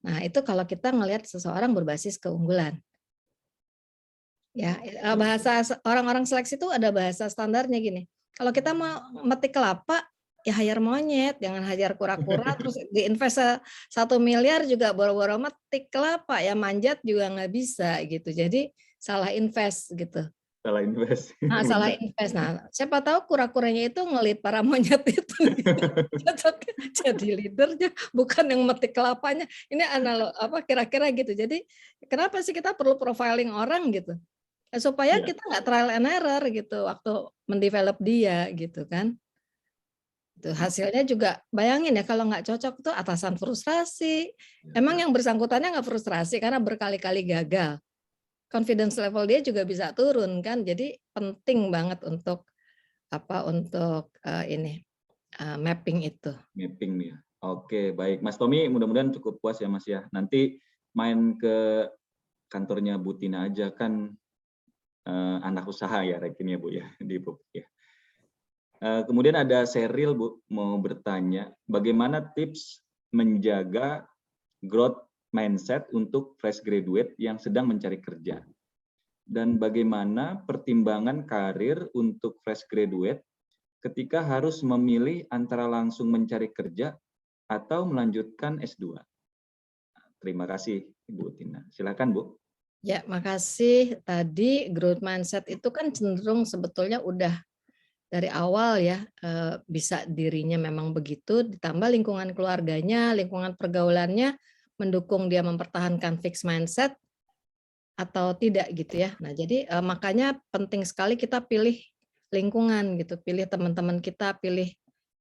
Nah itu kalau kita ngelihat seseorang berbasis keunggulan. Ya, bahasa orang-orang seleksi itu ada bahasa standarnya gini. Kalau kita mau metik kelapa, ya hire monyet, jangan hajar kura-kura, terus diinvest 1 miliar juga boro-boro metik kelapa, ya manjat juga nggak bisa gitu. Jadi salah invest gitu. Salah invest. Nah, salah invest. Nah, siapa tahu kura-kuranya itu ngelit para monyet itu. Jadi leadernya, bukan yang metik kelapanya. Ini kira-kira gitu. Jadi kenapa sih kita perlu profiling orang gitu? Supaya kita nggak trial and error gitu waktu mendevelop dia gitu kan. Itu hasilnya juga bayangin ya kalau nggak cocok tuh atasan frustrasi. Emang yang bersangkutannya nggak frustrasi karena berkali-kali gagal. Confidence level dia juga bisa turun kan, jadi penting banget untuk mapping itu. Mapping ya. Oke, baik, Mas Tommy, mudah-mudahan cukup puas ya, Mas ya. Nanti main ke kantornya Bu Tina aja kan anak usaha ya, rekennya Bu ya di Bu ya. Kemudian ada Seril Bu mau bertanya, bagaimana tips menjaga growth mindset untuk fresh graduate yang sedang mencari kerja, dan bagaimana pertimbangan karir untuk fresh graduate ketika harus memilih antara langsung mencari kerja atau melanjutkan S2. Terima kasih Ibu Tina. Silakan Bu. Ya, makasih. Tadi growth mindset itu kan cenderung sebetulnya udah dari awal ya bisa dirinya memang begitu, ditambah lingkungan keluarganya, lingkungan pergaulannya mendukung dia mempertahankan fixed mindset atau tidak gitu ya. Nah, jadi makanya penting sekali kita pilih lingkungan gitu, pilih teman-teman kita, pilih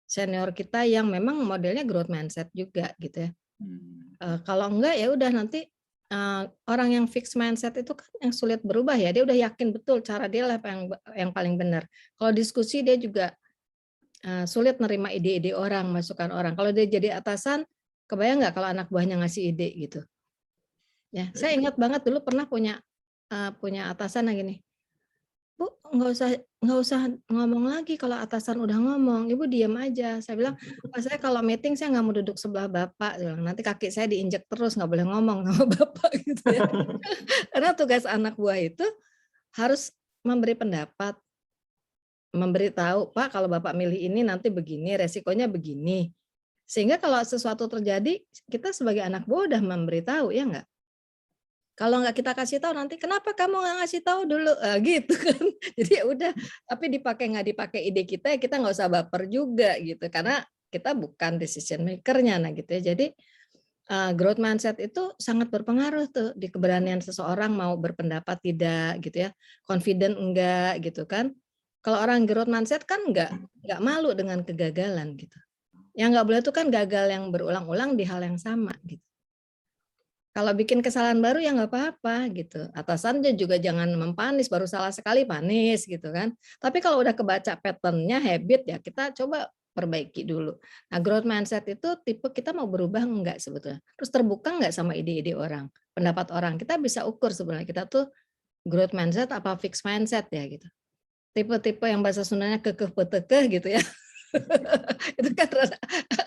senior kita yang memang modelnya growth mindset juga gitu ya. Kalau enggak ya udah nanti orang yang fixed mindset itu kan yang sulit berubah ya, dia udah yakin betul cara dia lah yang paling benar. Kalau diskusi dia juga sulit nerima ide-ide orang, masukan orang. Kalau dia jadi atasan, kebayang nggak kalau anak buahnya ngasih ide gitu? Ya, saya ingat banget dulu pernah punya atasan yang gini, Bu, nggak usah ngomong lagi kalau atasan udah ngomong, Ibu diam aja. Saya bilang, Pak, saya kalau meeting saya nggak mau duduk sebelah Bapak, nanti kaki saya diinjek terus, nggak boleh ngomong sama Bapak gitu ya. Karena tugas anak buah itu harus memberi pendapat, memberitahu, Pak kalau Bapak milih ini nanti begini, resikonya begini. Sehingga kalau sesuatu terjadi, kita sebagai anak buah udah memberitahu, ya nggak? Kalau nggak kita kasih tahu nanti, kenapa kamu nggak ngasih tahu dulu? Gitu kan. Jadi ya udah, tapi nggak dipakai ide kita, ya kita nggak usah baper juga gitu. Karena kita bukan decision maker-nya. Nah gitu ya. Jadi growth mindset itu sangat berpengaruh tuh di keberanian seseorang mau berpendapat tidak gitu ya. Confident enggak gitu kan. Kalau orang growth mindset kan nggak malu dengan kegagalan gitu. Yang nggak boleh itu kan gagal yang berulang-ulang di hal yang sama gitu. Kalau bikin kesalahan baru ya nggak apa-apa gitu. Atasannya juga jangan mempanis, baru salah sekali panis gitu kan. Tapi kalau udah kebaca pattern-nya, habit ya kita coba perbaiki dulu. Nah, growth mindset itu tipe kita mau berubah enggak sebetulnya. Terus terbuka enggak sama ide-ide orang, pendapat orang. Kita bisa ukur sebenarnya kita tuh growth mindset apa fixed mindset ya gitu. Tipe-tipe yang bahasa Sundanya kekeh petekeh gitu ya. Itu kan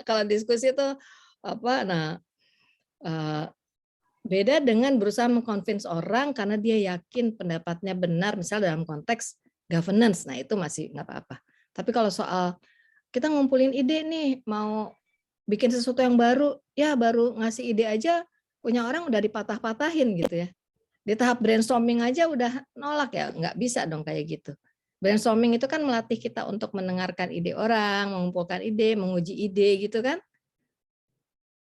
kalau diskusi itu apa, nah beda dengan berusaha mengconvince orang karena dia yakin pendapatnya benar, misal dalam konteks governance, nah itu masih nggak apa-apa. Tapi kalau soal kita ngumpulin ide nih, mau bikin sesuatu yang baru, ya baru ngasih ide aja, punya orang udah dipatah-patahin gitu ya. Di tahap brainstorming aja udah nolak ya, nggak bisa dong kayak gitu. Brainstorming itu kan melatih kita untuk mendengarkan ide orang, mengumpulkan ide, menguji ide gitu kan.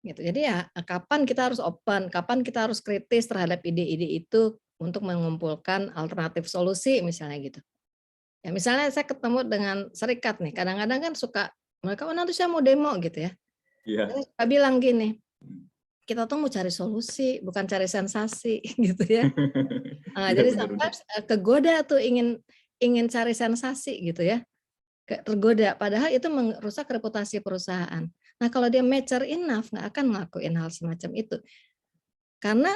Gitu. Jadi ya kapan kita harus open, kapan kita harus kritis terhadap ide-ide itu untuk mengumpulkan alternatif solusi misalnya gitu. Ya misalnya saya ketemu dengan serikat nih, kadang-kadang kan suka mereka nanti saya mau demo gitu ya. Iya. Saya suka bilang gini, kita tuh mau cari solusi, bukan cari sensasi gitu ya. Nah, Iya, jadi benar, sometimes kegoda tuh ingin cari sensasi gitu ya. Tergoda, padahal itu merusak reputasi perusahaan. Nah, kalau dia mature enough, nggak akan ngelakuin hal semacam itu. Karena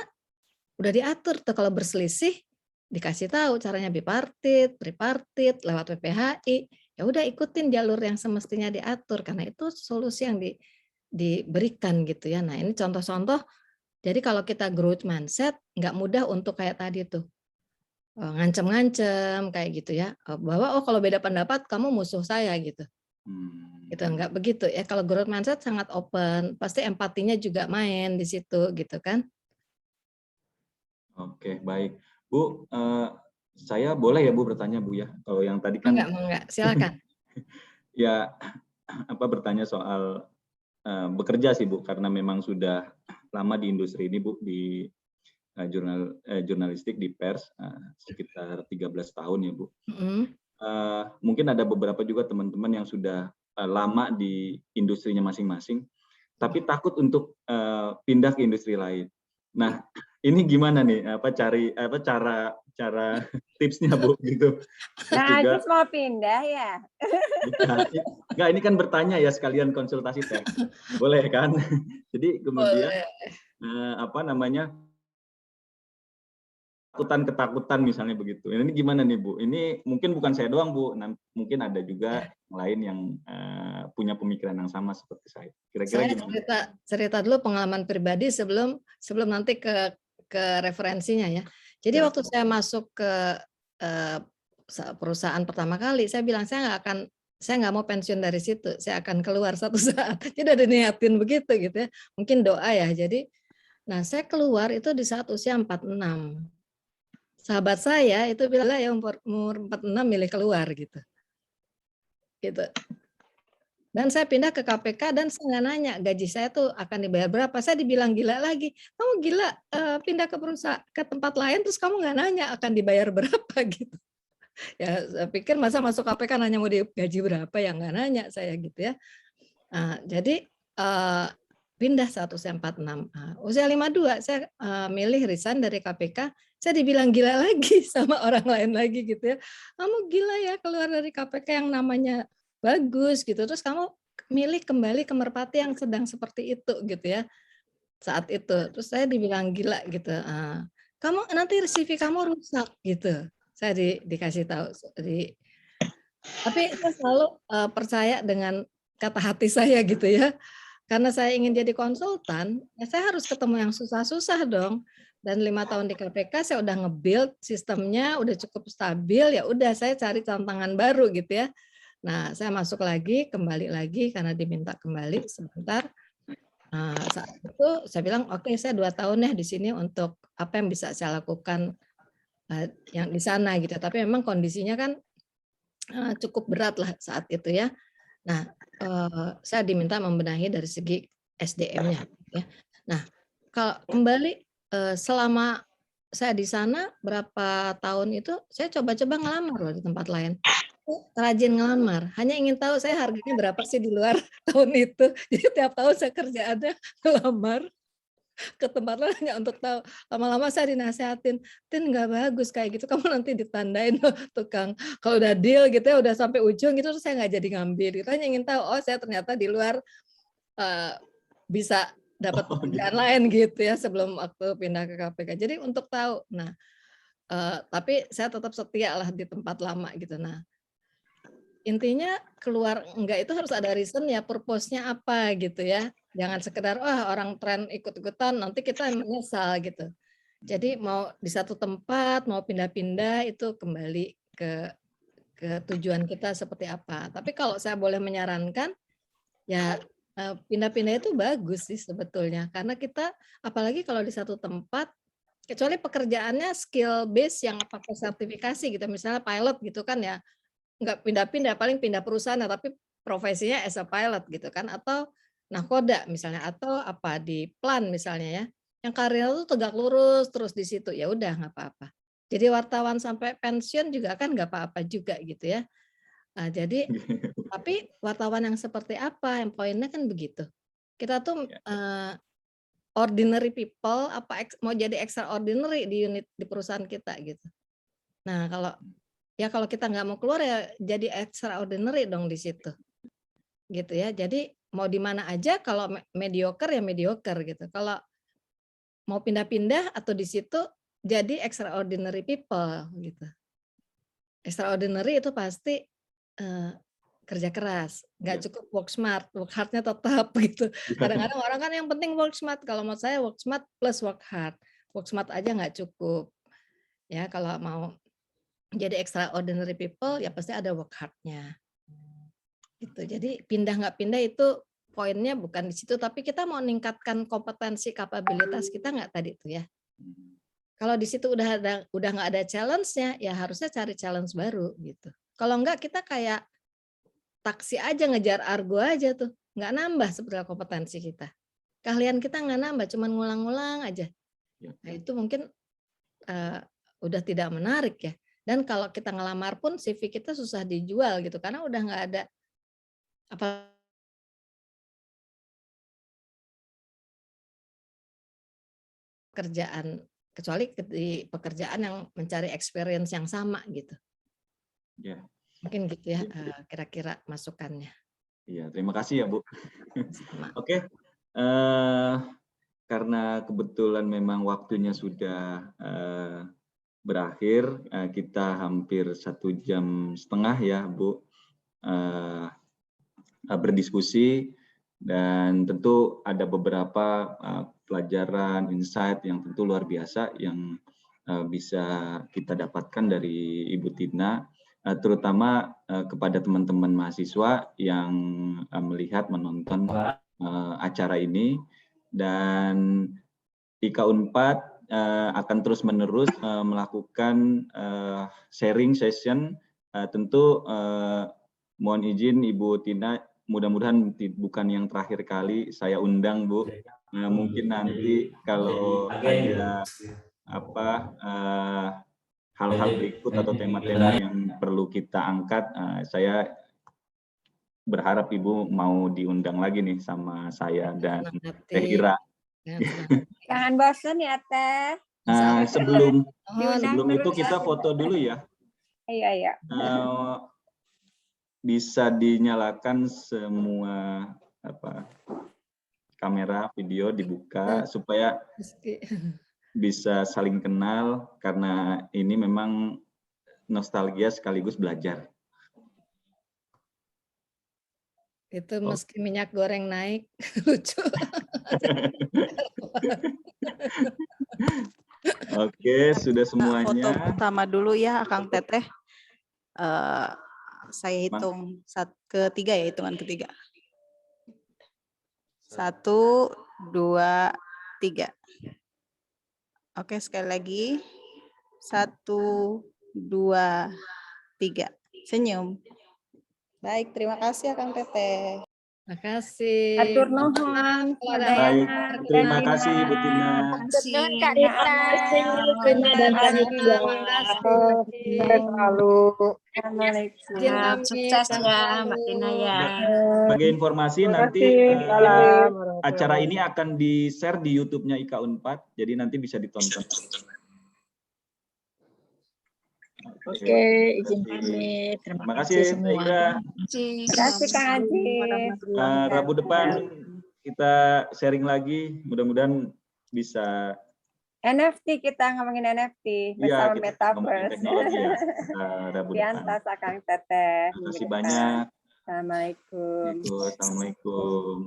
udah diatur tuh kalau berselisih, dikasih tahu caranya bipartit, tripartit, lewat PPHI, ya udah ikutin jalur yang semestinya diatur, karena itu solusi yang diberikan gitu ya. Nah, ini contoh-contoh, jadi kalau kita growth mindset, nggak mudah untuk kayak tadi tuh, ngancem-ngancem kayak gitu ya, bahwa kalau beda pendapat kamu musuh saya gitu. Gitu enggak begitu ya. Kalau growth mindset sangat open, pasti empatinya juga main di situ gitu kan. Oke, baik. Bu, saya boleh ya Bu bertanya Bu ya? Kalau yang tadi kan Enggak, silakan. ya bertanya soal bekerja sih Bu, karena memang sudah lama di industri ini Bu, di jurnalistik di pers sekitar 13 tahun ya Bu. Mungkin ada beberapa juga teman-teman yang sudah lama di industrinya masing-masing, tapi takut untuk pindah ke industri lain. Nah, ini gimana nih? Cara tipsnya Bu gitu? Nah, Ajis mau pindah ya? Enggak, ini kan bertanya ya sekalian konsultasi teh. Boleh kan? Jadi kemudian ketakutan misalnya begitu. Ini gimana nih Bu? Ini mungkin bukan saya doang Bu, mungkin ada juga yang lain yang punya pemikiran yang sama seperti saya. Kira-kira gimana? Cerita dulu pengalaman pribadi sebelum nanti ke referensinya ya. Jadi waktu saya masuk ke perusahaan pertama kali, saya bilang saya nggak mau pensiun dari situ, saya akan keluar satu saat. Jadi ada niatin begitu gitu ya. Mungkin doa ya. Jadi, nah saya keluar itu di saat usia 46. Sahabat saya itu bilang ya umur 46 milih keluar gitu. Gitu. Dan saya pindah ke KPK dan saya nggak nanya gaji saya tuh akan dibayar berapa. Saya dibilang gila lagi. Kamu gila pindah ke perusahaan ke tempat lain terus kamu nggak nanya akan dibayar berapa gitu. Ya saya pikir masa masuk KPK nanya mau digaji berapa ya nggak nanya saya gitu ya. Jadi pindah saat usia 46. Usia 52 saya milih resign dari KPK. Saya dibilang gila lagi sama orang lain lagi gitu ya. Kamu gila ya keluar dari KPK yang namanya bagus gitu. Terus kamu milih kembali ke merpati yang sedang seperti itu gitu ya. Saat itu. Terus saya dibilang gila gitu. Kamu nanti CV kamu rusak gitu. Saya dikasih tahu. Tapi saya selalu percaya dengan kata hati saya gitu ya. Karena saya ingin jadi konsultan, ya saya harus ketemu yang susah-susah dong. Dan 5 tahun di KPK saya udah nge-build sistemnya, udah cukup stabil, ya udah saya cari tantangan baru gitu ya. Nah, saya masuk lagi, kembali lagi karena diminta kembali sebentar. Saat itu saya bilang, oke, saya 2 tahun ya di sini untuk apa yang bisa saya lakukan yang di sana gitu. Tapi memang kondisinya kan cukup berat lah saat itu ya. Nah, saya diminta membenahi dari segi SDM-nya. Ya. Nah, kalau kembali selama saya di sana berapa tahun itu saya coba-coba ngelamar loh di tempat lain. Rajin ngelamar, hanya ingin tahu saya harganya berapa sih di luar tahun itu. Jadi tiap tahun saya kerja ada ngelamar. ke tempat lain hanya untuk tahu. Lama-lama saya dinasehatin, "Tin nggak bagus kayak gitu, kamu nanti ditandain loh tukang." Kalau udah deal gitu ya, udah sampai ujung gitu, terus saya nggak jadi ngambil. Gitu. Hanya ingin tahu, oh saya ternyata di luar bisa dapat pekerjaan lain gitu ya sebelum waktu pindah ke KPK. Jadi untuk tahu. Nah, tapi saya tetap setia lah di tempat lama gitu. Nah, intinya keluar enggak itu harus ada reason ya, purpose-nya apa gitu ya. Jangan sekedar orang tren ikut-ikutan nanti kita menyesal gitu. Jadi mau di satu tempat, mau pindah-pindah itu kembali ke tujuan kita seperti apa. Tapi kalau saya boleh menyarankan ya pindah-pindah itu bagus sih sebetulnya karena kita apalagi kalau di satu tempat kecuali pekerjaannya skill base yang pakai sertifikasi gitu misalnya pilot gitu kan ya nggak pindah-pindah, paling pindah perusahaan, tapi profesinya as a pilot gitu kan, atau nahkoda misalnya, atau apa di plan misalnya ya, yang karirnya tuh tegak lurus terus di situ, ya udah nggak apa-apa. Jadi wartawan sampai pensiun juga kan nggak apa-apa juga gitu ya. Nah, jadi tapi wartawan yang seperti apa, yang poinnya kan begitu. Kita tuh ordinary people apa mau jadi extraordinary di unit di perusahaan kita gitu. Nah, kalau kita nggak mau keluar ya jadi extraordinary dong di situ. Gitu ya. Jadi mau di mana aja kalau mediocre ya mediocre gitu. Kalau mau pindah-pindah atau di situ jadi extraordinary people gitu. Extraordinary itu pasti kerja keras, nggak cukup work smart, work hard-nya tetap gitu. Kadang-kadang orang kan yang penting work smart, kalau menurut saya work smart plus work hard. Work smart aja nggak cukup. Ya kalau mau jadi extraordinary people ya pasti ada work hard-nya. Gitu. Jadi pindah nggak pindah itu poinnya bukan di situ, tapi kita mau meningkatkan kompetensi kapabilitas kita nggak tadi tuh ya. Kalau di situ udah nggak ada challenge-nya, ya harusnya cari challenge baru gitu. Kalau nggak kita kayak taksi aja ngejar argo aja tuh, nggak nambah sebetulnya kompetensi kita. Keahlian kita nggak nambah, cuman ngulang-ngulang aja. Nah itu mungkin udah tidak menarik ya. Dan kalau kita ngelamar pun CV kita susah dijual gitu karena udah nggak ada apa pekerjaan kecuali di pekerjaan yang mencari experience yang sama gitu. Ya. Mungkin gitu ya kira-kira masukannya. Iya, terima kasih ya Bu. Oke, karena kebetulan memang waktunya sudah berakhir, kita hampir 1,5 jam ya Bu berdiskusi dan tentu ada beberapa pelajaran, insight yang tentu luar biasa yang bisa kita dapatkan dari Ibu Tina, terutama kepada teman-teman mahasiswa yang melihat, menonton acara ini. Dan IKA Unpad akan terus-menerus melakukan sharing session. Tentu mohon izin Ibu Tina, mudah-mudahan bukan yang terakhir kali saya undang Bu. Mungkin nanti kalau ada hal-hal berikut atau tema-tema yang perlu kita angkat, saya berharap Ibu mau diundang lagi nih sama saya dan Teh Ira. Jangan bosan ya Teh. Sebelum itu kita foto dulu ya. Iya. Bisa dinyalakan semua kamera, video dibuka supaya bisa saling kenal karena ini memang nostalgia sekaligus belajar. Itu meski minyak goreng naik lucu. Oke, sudah semuanya. Foto pertama dulu ya, Akang Teteh. Saya hitung ketiga ya, hitungan ketiga. 1, 2, 3. Oke, sekali lagi. 1, 2, 3. Senyum. Baik, terima kasih Akang Teteh. Makasih. Hatur nuhun. Kalau ada Baik, yang terima kasih Bu Tina. Nuhun Kak Terima Rita. dan Kak Rita. selalu. Assalamualaikum. Izin Ya, pamit, sukses sehat ya selalu. Mbak Tina ya. Sebagai informasi Terima nanti kasih. Salam. acara ini akan di-share di YouTube-nya IKA Unpad, jadi nanti bisa ditonton. Oke, izin pamit. Terima kasih Terima kasih, Teh semua. Igra. Terima kasih Kang Haji. Rabu depan kita sharing lagi, mudah-mudahan bisa. NFT kita ngomongin NFT Iya, bersama kita ngomongin Metaverse. teknologi ya, Rabu depan. Diantas Kang Teteh. Terima kasih banyak. Assalamualaikum. Assalamualaikum.